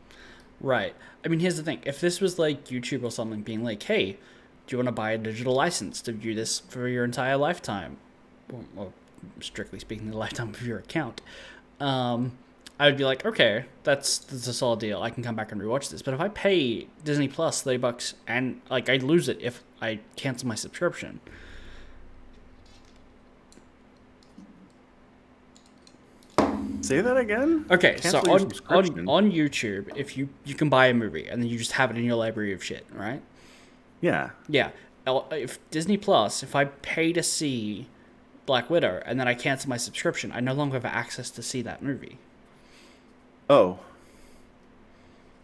Right. I mean, here's the thing. If this was like YouTube or something being like, hey, do you want to buy a digital license to view this for your entire lifetime? Or strictly speaking, the lifetime of your account. I would be like, okay, that's a solid deal. I can come back and rewatch this. But if I pay Disney Plus $30 and like I lose it if I cancel my subscription.
Say that again?
Okay,
Cancel
so
your
on
subscription.
on YouTube, if you can buy a movie and then you just have it in your library of shit, right?
Yeah.
Yeah. If Disney Plus, if I pay to see Black Widow and then I cancel my subscription, I no longer have access to see that movie.
Oh.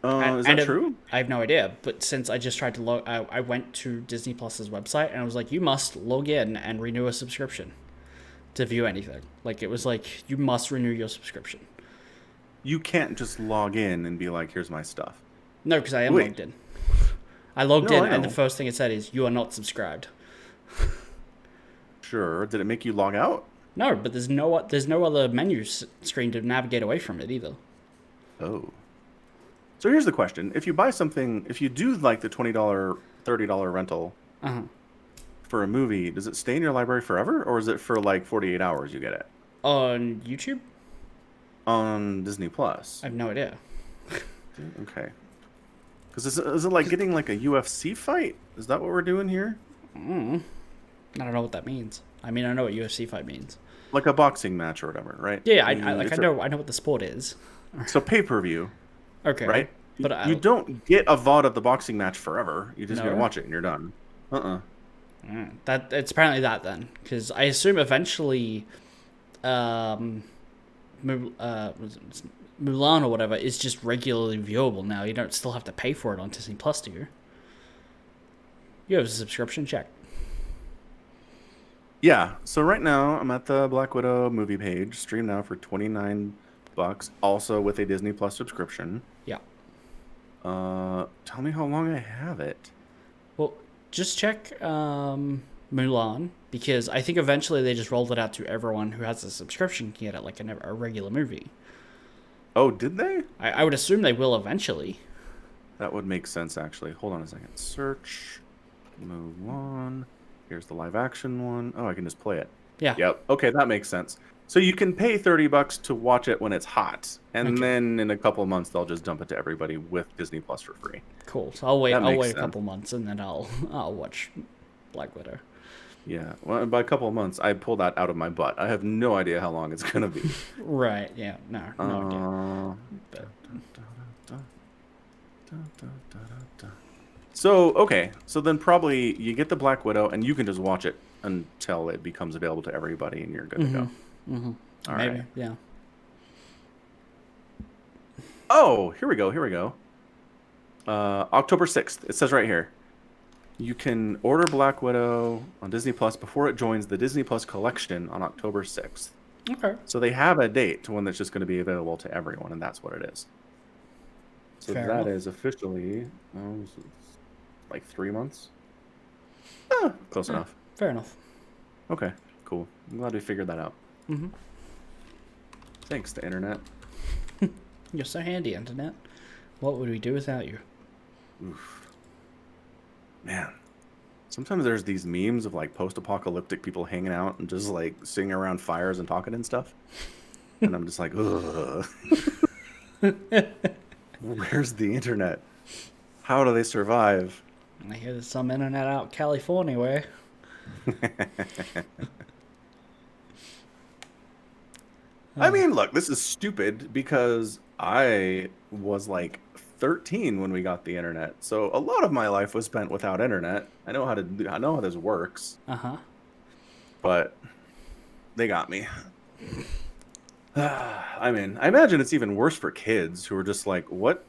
And-
Is
and
that
if-
true?
I have no idea, but since I just tried to log, I went to Disney Plus's website and I was like, you must log in and renew a subscription to view anything. Like it was like, you must renew your subscription.
You can't just log in and be like, "Here's my stuff."
No, because I am
Wait.
logged in. I logged
No,
in
I
and the
know.
first thing it said is, you are not subscribed.
Sure. Did it make you log out?
No, but there's no other menu screen to navigate away from it either.
Oh. So here's the question: if you buy something, if you do like the $20, $30 rental
Uh-huh.
for a movie, does it stay in your library forever, or is it for like 48 hours you get it
On YouTube?
on Disney Plus?
I have no idea.
Okay. Because is it like getting like a UFC fight? Is that what we're doing here?
I don't know what that means. I mean, I know what UFC fight means.
Like a boxing match or whatever, right?
Yeah, I
It's
know what the sport is.
So pay-per-view,
Okay.
right?
But
You don't get a VOD of the boxing match forever. You just
No.
gotta watch it and you're done.
that it's apparently that then, because I assume eventually, Mulan or whatever is just regularly viewable now. You don't still have to pay for it on Disney Plus, do you? You have a subscription, check.
Yeah. So right now I'm at the Black Widow movie page. Stream now for $29, also with a Disney Plus subscription.
Yeah.
Tell me how long I have it.
Well, just check Mulan, because I think eventually they just rolled it out to everyone who has a subscription can get it like a regular movie.
Oh, did they?
I would assume they will eventually.
That would make sense, actually. Hold on a second. Search Mulan. Here's the live action one. Oh, I can just play it.
Yeah.
Yep. Okay, that makes sense. So you can pay $30 to watch it when it's hot, and
Okay.
then in a couple of months they'll just dump it to everybody with Disney Plus for free.
Cool. So I'll wait.
That
I'll
makes
wait a
sense.
couple months and then I'll watch Black Widow.
Yeah. Well, by a couple of months, I pulled that out of my butt. I have no idea how long it's gonna be.
Right. Yeah. No idea. But,
So okay, so then probably you get the Black Widow, and you can just watch it until it becomes available to everybody, and you're good to go. All
maybe.
right.
Yeah.
Oh, here we go. Here we go. October 6th. It says right here. You can order Black Widow on Disney Plus before it joins the Disney Plus collection on October 6th.
Okay.
So they have a date to when that's just going to be available to everyone, and that's what it is. So
Fair
that
enough.
is officially like 3 months. Close enough.
Fair enough.
Okay, cool. I'm glad we figured that out.
Mhm.
Thanks to internet.
You're so handy, internet. What would we do without you?
Oof. Man. Sometimes there's these memes of like post-apocalyptic people hanging out and just like sitting around fires and talking and stuff. And I'm just like, ugh. Where's the internet? How do they survive?
I hear there's some internet out California way.
I mean, look, this is stupid because I was like 13 when we got the internet. So a lot of my life was spent without internet. I know how this works,
Uh-huh.
but they got me. I mean, I imagine it's even worse for kids who are just like, what?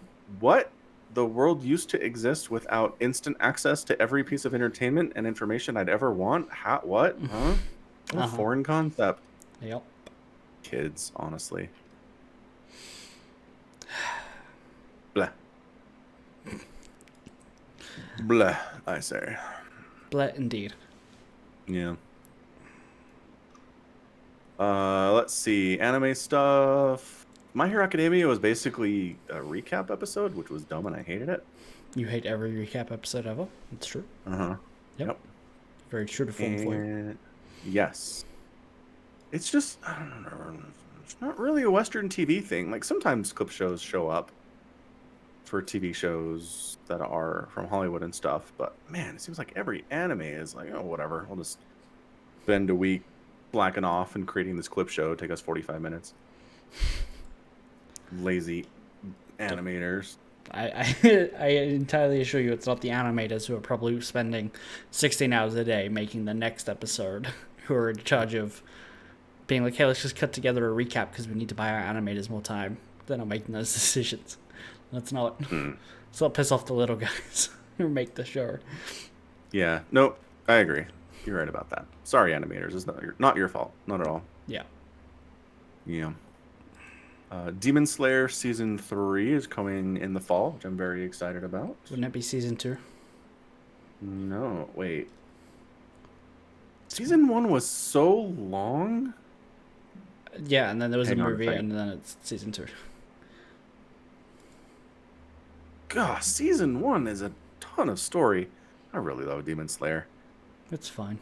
The world used to exist without instant access to every piece of entertainment and information I'd ever want? How, what? Huh? What a
Uh-huh.
foreign concept.
Yep.
Kids, honestly. Blah. Blah, I say.
Blah, indeed.
Yeah. Let's see. Anime stuff. My Hero Academia was basically a recap episode, which was dumb and I hated it.
You hate every recap episode ever. It's true.
Uh-huh.
Yep.
Yep.
Very true to form for you.
And yes. It's just, I don't know. It's not really a Western TV thing. Like sometimes clip shows show up for TV shows that are from Hollywood and stuff, but man, it seems like every anime is like, oh, whatever. I'll just spend a week blacking off and creating this clip show. Take us 45 minutes. Lazy animators.
I entirely assure you it's not the animators who are probably spending 16 hours a day making the next episode who are in charge of being like, hey, let's just cut together a recap because we need to buy our animators more time. They're not making those decisions. Let's not piss off the little guys who make the show.
Yeah, no, I agree. You're right about that. Sorry, animators. It's not your fault. Not at all.
Yeah.
Yeah. Demon Slayer Season 3 is coming in the fall, which I'm very excited about.
Wouldn't it be season 2?
No, wait. Season 1 was so long?
Yeah, and then there was
Hang
a
on a
movie,
second.
and then it's season 2.
God, Season 1 is a ton of story. I really love Demon Slayer.
It's fine.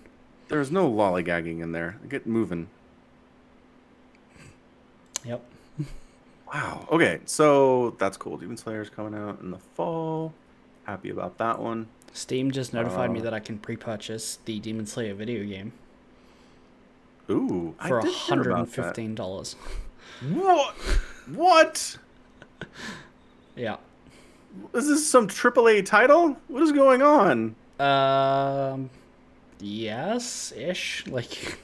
There's no lollygagging in there. Get moving.
Yep.
Wow. Okay, so that's cool. Demon Slayer's coming out in the fall. Happy about that one.
Steam just notified me that I can pre-purchase the Demon Slayer video game
Ooh,
for
I did hear about that.
$115.
What? What?
Yeah.
Is this some AAA title? What is going on?
Yes-ish. Like,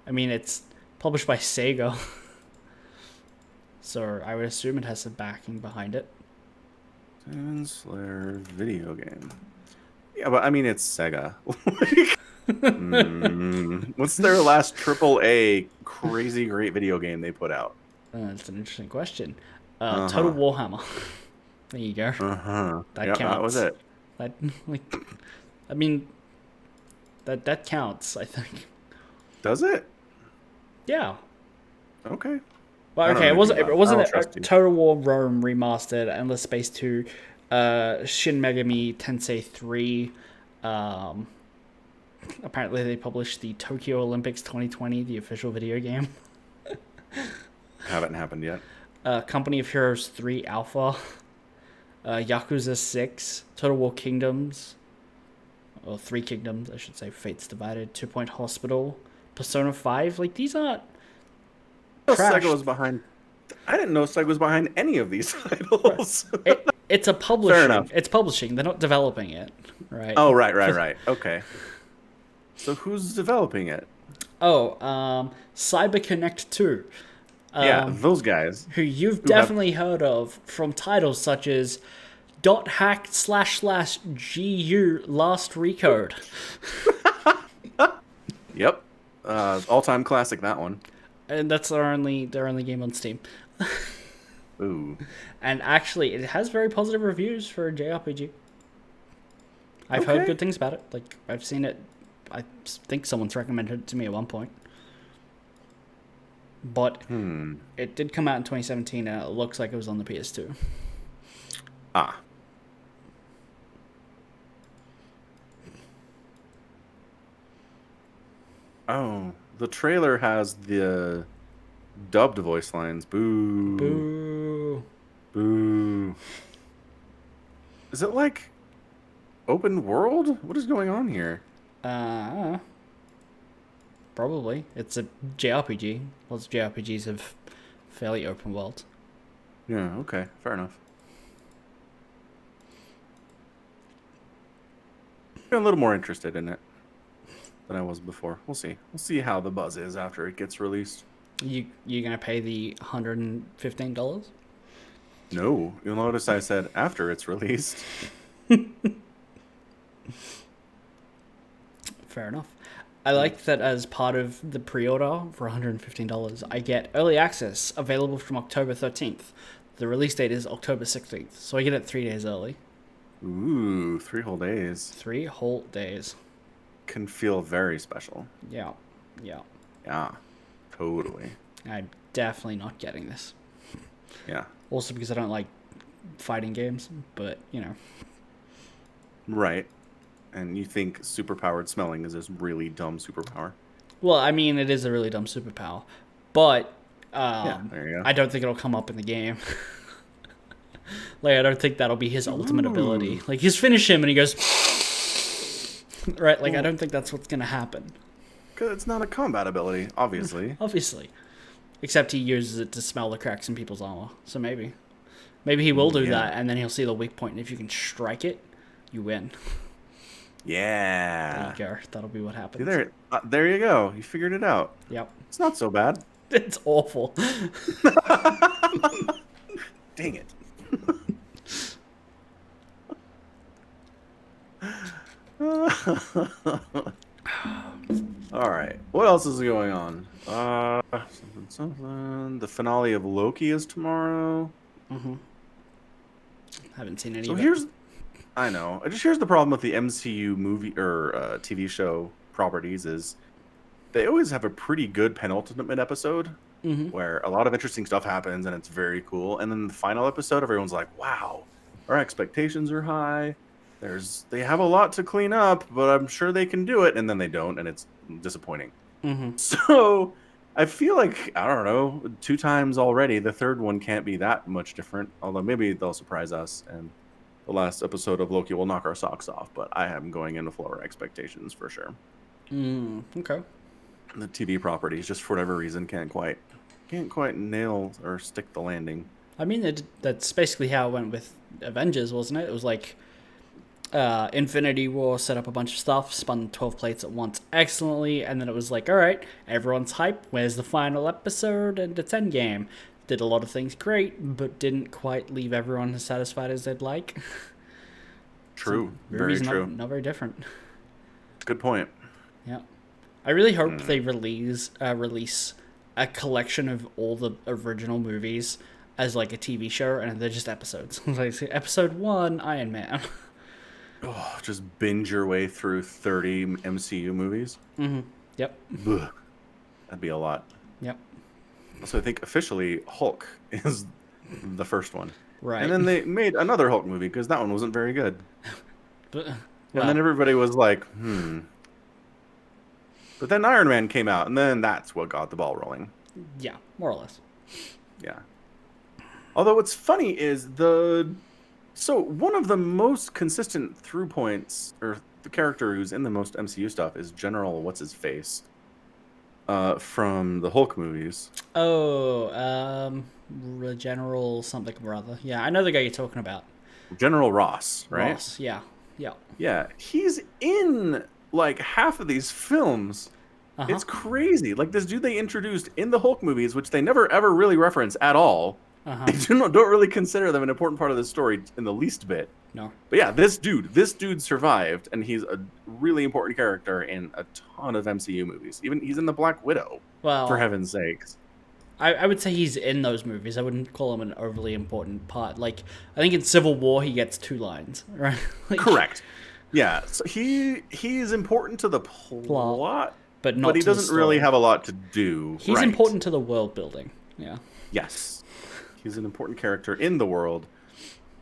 I mean, it's published by Sega. So I would assume it has some backing behind it.
Demon Slayer video game. Yeah, but I mean, it's Sega. What's their last AAA crazy great video game they put out?
That's an interesting question. Total Warhammer. There you go. That
Yeah,
counts.
that was it.
That, like, I mean, that counts, I think.
Does it?
Yeah.
Okay.
Well,
I don't
okay,
know anything
it wasn't
I don't trust you.
Total War Rome Remastered, Endless Space 2, Shin Megami Tensei 3. Apparently they published the Tokyo Olympics 2020, the official video game.
Haven't happened yet.
Company of Heroes 3 Alpha. Yakuza 6. Total War Kingdoms. Or 3 Kingdoms, I should say. Fates Divided. 2 Point Hospital. Persona 5. Like, these aren't
Sega was behind. I didn't know Sega was behind any of these titles.
It's a publishing.
Fair enough.
It's publishing. They're not developing it, right?
Oh, right. Okay. So who's developing it?
Oh, CyberConnect 2.
Yeah, those guys.
Who you've definitely heard of from titles such as .hack // GU Last Recode.
Yep. All-time classic, that one.
And that's their only game on Steam.
Ooh.
And actually, it has very positive reviews for a JRPG. I've heard good things about it. Like, I've seen it. I think someone's recommended it to me at one point. But it did come out in 2017, and it looks like it was on the PS2.
Ah. Oh, the trailer has the dubbed voice lines. Boo.
Boo.
Boo. Is it like open world? What is going on here?
Probably. It's a JRPG. Lots of JRPGs have fairly open worlds.
Yeah, okay, fair enough. I'm a little more interested in it than I was before. We'll see. We'll see how the buzz is after it gets released.
You gonna pay the $115?
No, you'll notice I said after it's released.
Fair enough. I like that as part of the pre-order for $115, I get early access available from October 13th. The release date is October 16th, so I get it 3 days early.
Ooh, 3 whole days.
3 whole days.
Can feel very special.
Yeah. Yeah.
Yeah, totally.
I'm definitely not getting this.
Yeah.
Also because I don't like fighting games, but, you know.
Right. And you think superpowered smelling is this really dumb superpower?
Well, I mean, it is a really dumb superpower, but
Yeah, there you go.
I don't think it'll come up in the game. Like, I don't think that'll be his ultimate ability. Like, he's finish him and he goes... Right, like, I don't think that's what's going to happen.
Because it's not a combat ability, obviously.
Obviously. Except he uses it to smell the cracks in people's armor. So maybe. Maybe he will do that, and then he'll see the weak point, and if you can strike it, you win.
Yeah.
There you go. That'll be what happens.
There you go. You figured it out.
Yep.
It's not so bad.
It's awful.
Dang it. All right. What else is going on? Something. The finale of Loki is tomorrow.
Haven't seen any
So
of it.
here's the problem with the MCU movie or TV show properties is they always have a pretty good penultimate episode where a lot of interesting stuff happens and it's very cool. And then the final episode, everyone's like, wow, our expectations are high. They have a lot to clean up, but I'm sure they can do it. And then they don't, and it's disappointing. So I feel like, I don't know, 2 times already, the third one can't be that much different. Although maybe they'll surprise us and the last episode of Loki will knock our socks off. But I am going in with lower expectations for sure.
Okay.
The TV properties, just for whatever reason, can't quite nail or stick the landing.
I mean, that's basically how it went with Avengers, wasn't it? It was like Infinity War set up a bunch of stuff, spun 12 plates at once excellently, and then it was like, all right, everyone's hype. Where's the final episode? And it's Endgame. Did a lot of things great, but didn't quite leave everyone as satisfied as they'd like.
True. Very true.
Not very different.
Good point.
Yeah. I really hope they release a collection of all the original movies as like a TV show, and they're just episodes. Like episode 1, Iron Man.
Oh, just binge your way through 30 MCU movies.
Yep.
Ugh. That'd be a lot.
Yep.
So I think officially Hulk is the first one.
Right.
And then they made another Hulk movie because that one wasn't very good.
But,
and then everybody was like, But then Iron Man came out, and then that's what got the ball rolling.
Yeah, more or less.
Yeah. Although what's funny is so one of the most consistent through points, or the character who's in the most MCU stuff, is General What's-His-Face from the Hulk movies.
Oh, General something or other. Yeah, I know the guy you're talking about.
General Ross, right?
Ross, yeah.
Yeah, he's in like half of these films. It's crazy. Like this dude they introduced in the Hulk movies, which they never ever really reference at all. They don't really consider them an important part of the story in the least bit.
No.
But yeah, this dude survived, and he's a really important character in a ton of MCU movies. Even he's in the Black Widow. Well, for heaven's sakes.
I would say he's in those movies. I wouldn't call him an overly important part. Like, I think in Civil War he gets 2 lines, right? Like,
correct. Yeah, so he is important to the plot, but he doesn't really have a lot to do.
He's important to the world building. Yeah.
Yes. He's an important character in the world.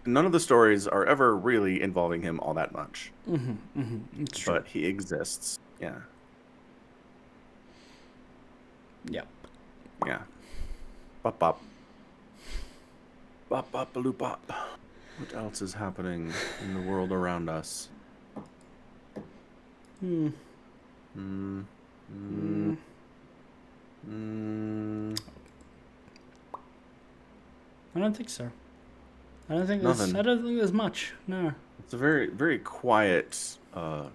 None of the stories are ever really involving him all that much.
It's true.
But he exists. Yeah.
Yep.
Yeah. Bop bop. Bop bop baloo bop. What else is happening in the world around us? Mm, mm,
I don't think so. I don't think there's. I
nothing.
don't think there's much. No.
It's a very, very quiet,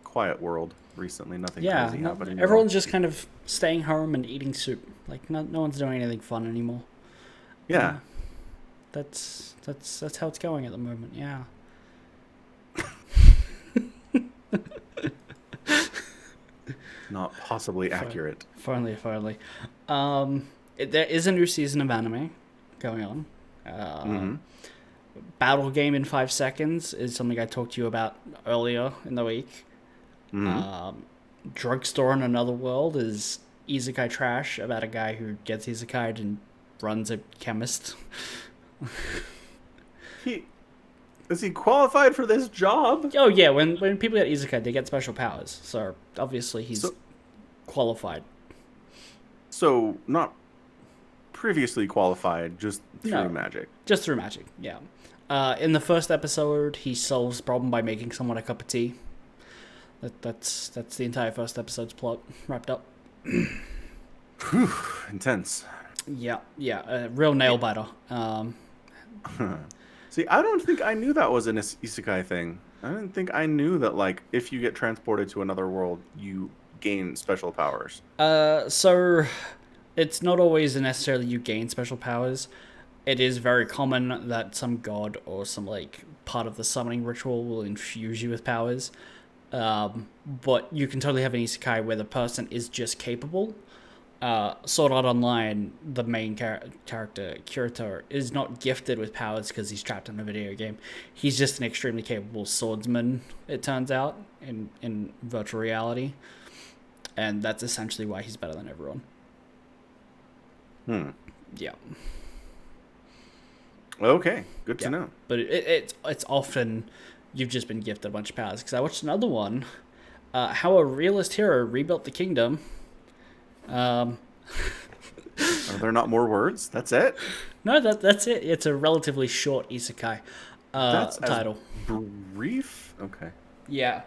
quiet world recently. Nothing
Yeah.
crazy happening at all.
Everyone's just kind of staying home and eating soup. Like no one's doing anything fun anymore.
Yeah.
That's how it's going at the moment. Yeah.
Not possibly accurate.
Finally. There is a new season of anime going on.
Mm-hmm.
Battle Game in 5 Seconds is something I talked to you about earlier in the week.
Mm-hmm.
Drugstore in Another World is isekai trash about a guy who gets isekai'd and runs a chemist.
He is he qualified for this job?
Oh yeah, when people get isekai, they get special powers. So obviously he's
So,
qualified.
so not previously qualified, just through
No.
magic.
Just through magic, yeah. In the first episode, he solves the problem by making someone a cup of tea. That's the entire first episode's plot wrapped up.
Whew, intense.
Yeah, real nail biter.
See, I don't think I knew that was an isekai thing. I didn't think I knew that, like, if you get transported to another world, you gain special powers.
So it's not always necessarily you gain special powers. It is very common that some god or some like part of the summoning ritual will infuse you with powers. But you can totally have an isekai where the person is just capable. Sword Art Online, the main character, Kirito, is not gifted with powers because he's trapped in a video game. He's just an extremely capable swordsman, it turns out, in virtual reality. And that's essentially why he's better than everyone. Yeah.
Okay, good to
Yeah.
know.
But it's often you've just been gifted a bunch of powers. Because I watched another one, how a realist hero rebuilt the kingdom.
Are there not more words? That's it?
No, that's it. It's a relatively short isekai
That's
title.
brief? Okay.
Yeah.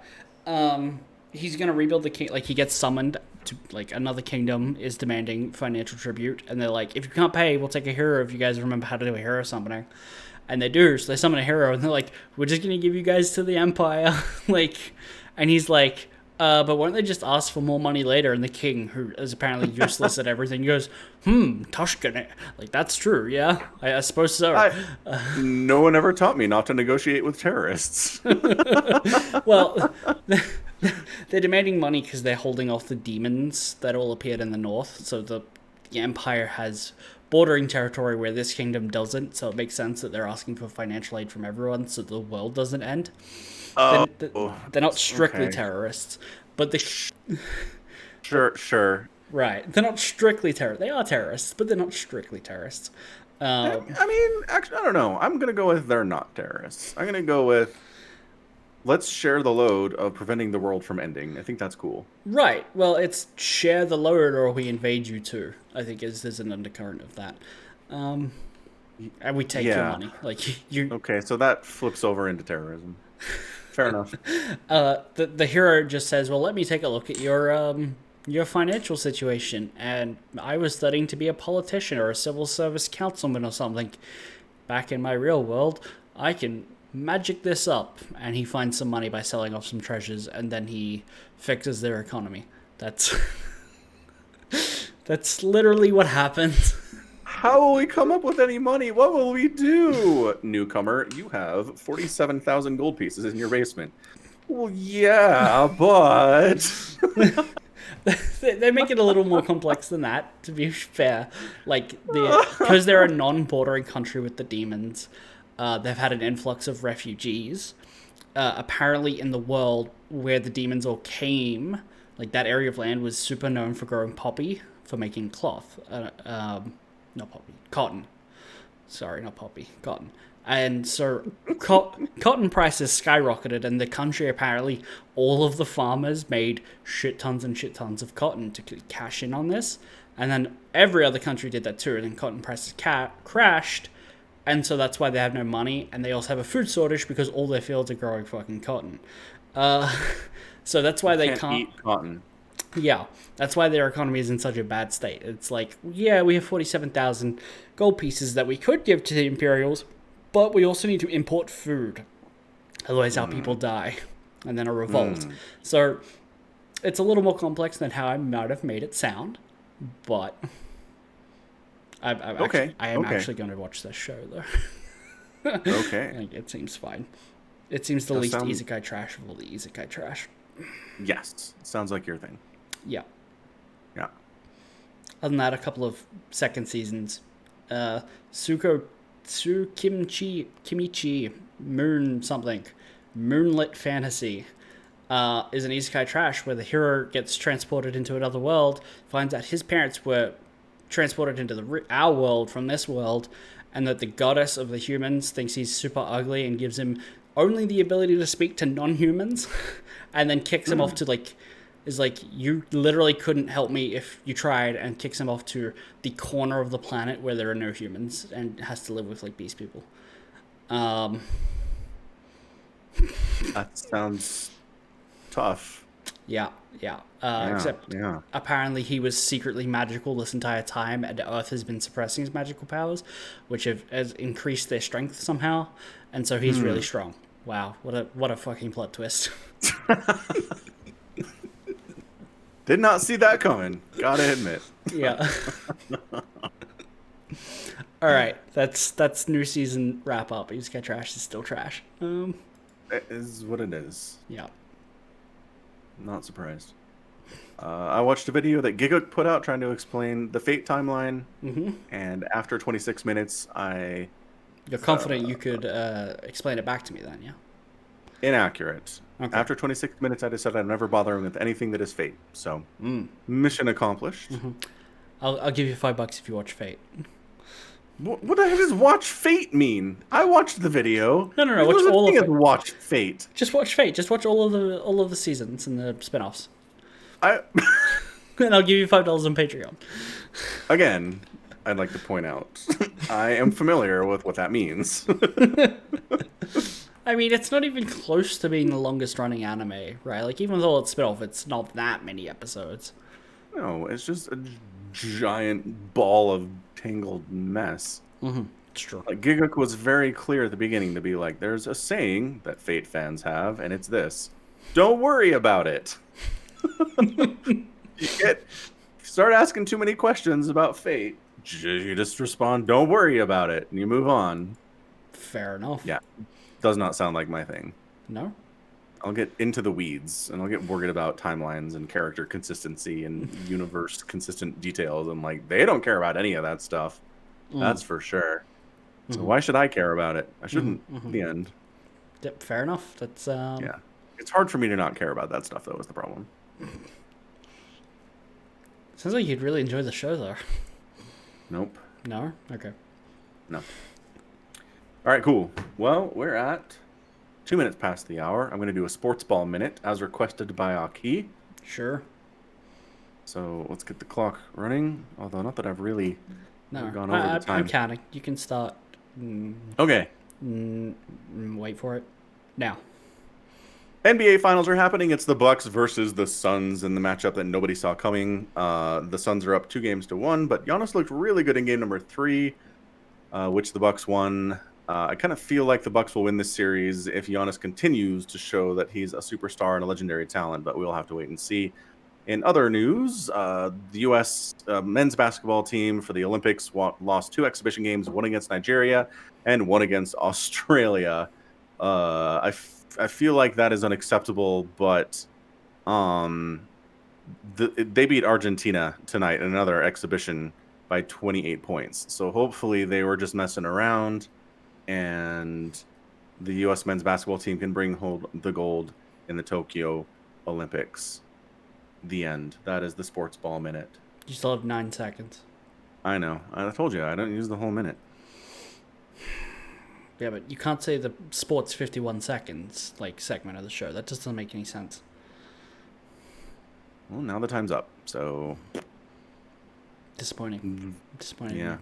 He's gonna rebuild the king. Like he gets summoned to like another kingdom is demanding financial tribute, and they're like, if you can't pay, we'll take a hero. If you guys remember how to do a hero summoning, and they do. So they summon a hero, and they're like, we're just gonna give you guys to the empire, like, and he's like. But won't they just ask for more money later? And the king, who is apparently useless at everything, goes, Toshkane. Like, that's true, yeah? I suppose so.
No one ever taught me not to negotiate with terrorists.
Well, they're demanding money because they're holding off the demons that all appeared in the north. So the empire has bordering territory where this kingdom doesn't. So it makes sense that they're asking for financial aid from everyone so the world doesn't end. They're not strictly terrorists, but
Sure.
right. They're not strictly terrorists. They are terrorists, but they're not strictly terrorists.
I mean, actually, I don't know. I'm going to go with they're not terrorists. I'm going to go with let's share the load of preventing the world from ending. I think that's cool.
Right. Well, it's share the load or we invade you too, I think there's an undercurrent of that. And we take your money. Like you.
Okay, so that flips over into terrorism. Fair enough.
The hero just says, well, let me take a look at your financial situation. And I was studying to be a politician or a civil service councilman or something. Back in my real world, I can magic this up. And he finds some money by selling off some treasures, and then he fixes their economy. That's literally what happens.
How will we come up with any money? What will we do? Newcomer, you have 47,000 gold pieces in your basement. Well, yeah, but...
They make it a little more complex than that, to be fair. Like, because they're a non-bordering country with the demons, they've had an influx of refugees. Apparently in the world where the demons all came, like that area of land was super known for growing poppy, for making cloth. Not poppy, cotton. Sorry, not poppy, cotton. And so cotton prices skyrocketed, and the country apparently, all of the farmers made shit tons and shit tons of cotton to cash in on this. And then every other country did that too, and then cotton prices crashed. And so that's why they have no money, and they also have a food shortage because all their fields are growing fucking cotton. So that's why they can't
eat cotton.
Yeah, that's why their economy is in such a bad state. It's like, yeah, we have 47,000 gold pieces that we could give to the Imperials, but we also need to import food. Otherwise, our people die, and then a revolt. So it's a little more complex than how I might have made it sound, but
Okay.
I am
Okay.
actually going to watch this show, though.
Okay.
Like, it seems fine. It seems the least isekai trash of all the isekai trash.
Yes. Sounds like your thing.
Yeah.
Yeah.
Other than that, a couple of second seasons. Kimichi, Moon something. Moonlit Fantasy is an isekai trash where the hero gets transported into another world, finds out his parents were transported into our world from this world, and that the goddess of the humans thinks he's super ugly and gives him only the ability to speak to non-humans, and then kicks him off to you literally couldn't help me if you tried, and kicks him off to the corner of the planet where there are no humans and has to live with like beast people.
That sounds tough.
Yeah. Except apparently he was secretly magical this entire time, and Earth has been suppressing his magical powers, which has increased their strength somehow, and so he's really strong. Wow, what a fucking plot twist.
Did not see that coming. Gotta admit.
Yeah. All right, that's new season wrap up. Isekai trash is still trash.
It is what it is.
Yeah.
Not surprised. I watched a video that Giguk put out trying to explain the Fate timeline, and after 26 minutes,
You're confident you could explain it back to me then, yeah?
Inaccurate.
Okay.
After 26 minutes, I decided I'm never bothering with anything that is Fate. So, mission accomplished.
I'll give you $5 if you watch Fate.
What the heck does watch Fate mean? I watched the video.
No.
Watch all of it. Watch Fate.
Just watch Fate. Just watch all of the seasons and the spin-offs.
And
I'll give you $5 on Patreon.
Again, I'd like to point out, I am familiar with what that means.
I mean, it's not even close to being the longest running anime, right? Like, even though it's spin-off, it's not that many episodes.
No, it's just a giant ball of tangled mess.
It's true.
Like, Giguk was very clear at the beginning to be like, there's a saying that Fate fans have, and it's this: don't worry about it. Start asking too many questions about Fate, you just respond, don't worry about it, and you move on.
Fair enough.
Yeah. Does not sound like my thing.
No?
I'll get into the weeds, and I'll get worried about timelines and character consistency and universe consistent details, and like, they don't care about any of that stuff. That's for sure. So why should I care about it? I shouldn't in the end.
Yep, fair enough. That's
Yeah. It's hard for me to not care about that stuff, though, is the problem.
Sounds like you'd really enjoy the show, though.
Nope.
No? Okay.
No. All right, cool. Well, we're at 2 minutes past the hour. I'm going to do a sports ball minute as requested by Aki.
Sure.
So let's get the clock running. Although, not that I've really gone over the time.
I'm counting. You can start.
Okay.
Wait for it. Now.
NBA Finals are happening. It's the Bucks versus the Suns in the matchup that nobody saw coming. The Suns are up 2-1, but Giannis looked really good in game number 3, which the Bucks won. I kind of feel like the Bucks will win this series if Giannis continues to show that he's a superstar and a legendary talent, but we'll have to wait and see. In other news, the U.S. Men's basketball team for the Olympics lost 2 exhibition games, one against Nigeria and one against Australia. I feel like that is unacceptable, but they beat Argentina tonight in another exhibition by 28 points. So hopefully they were just messing around, and the U.S. men's basketball team can bring home the gold in the Tokyo Olympics. The end. That is the sports ball minute.
You still have 9 seconds.
I know. I told you I don't use the whole minute.
Yeah, but you can't say the sports 51 seconds segment of the show. That just doesn't make any sense.
Well, now the time's up. So
disappointing.
Yeah,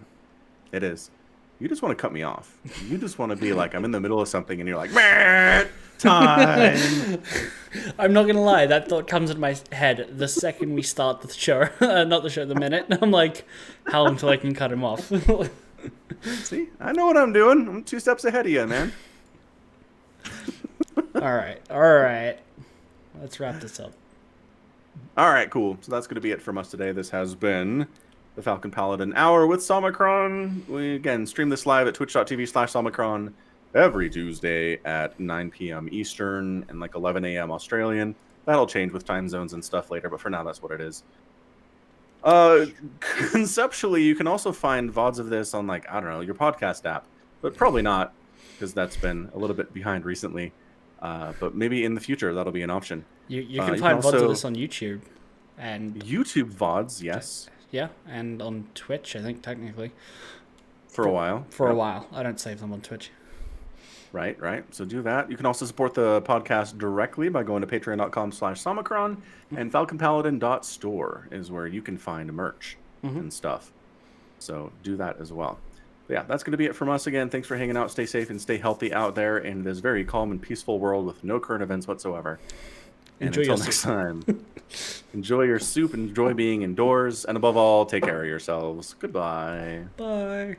it is. You just want to cut me off. You just want to be like, I'm in the middle of something, and you're like, man. Time.
I'm not gonna lie, that thought comes in my head the second we start the show. Not the show, the minute. I'm like, how long till I can cut him off?
See, I know what I'm doing. I'm 2 steps ahead of you, man.
All right. Let's wrap this up.
All right, cool. So that's going to be it from us today. This has been the Falcon Paladin Hour with Somicron. We, again, stream this live at twitch.tv/Somicron every Tuesday at 9 p.m. Eastern and like 11 a.m. Australian. That'll change with time zones and stuff later, but for now, that's what it is. Conceptually, you can also find VODs of this on, like, I don't know, your podcast app, but probably not, because that's been a little bit behind recently. But maybe in the future, that'll be an option.
You can find VODs of this on YouTube. And
YouTube VODs, yes.
Yeah, and on Twitch, I think, technically.
For a while.
For a while. I don't save them on Twitch.
Right. So do that. You can also support the podcast directly by going to patreon.com/Somicron, and falconpaladin.store is where you can find merch and stuff. So do that as well. But yeah, that's going to be it from us again. Thanks for hanging out. Stay safe and stay healthy out there in this very calm and peaceful world with no current events whatsoever. And until next time, enjoy your soup, enjoy being indoors, and above all, take care of yourselves. Goodbye.
Bye.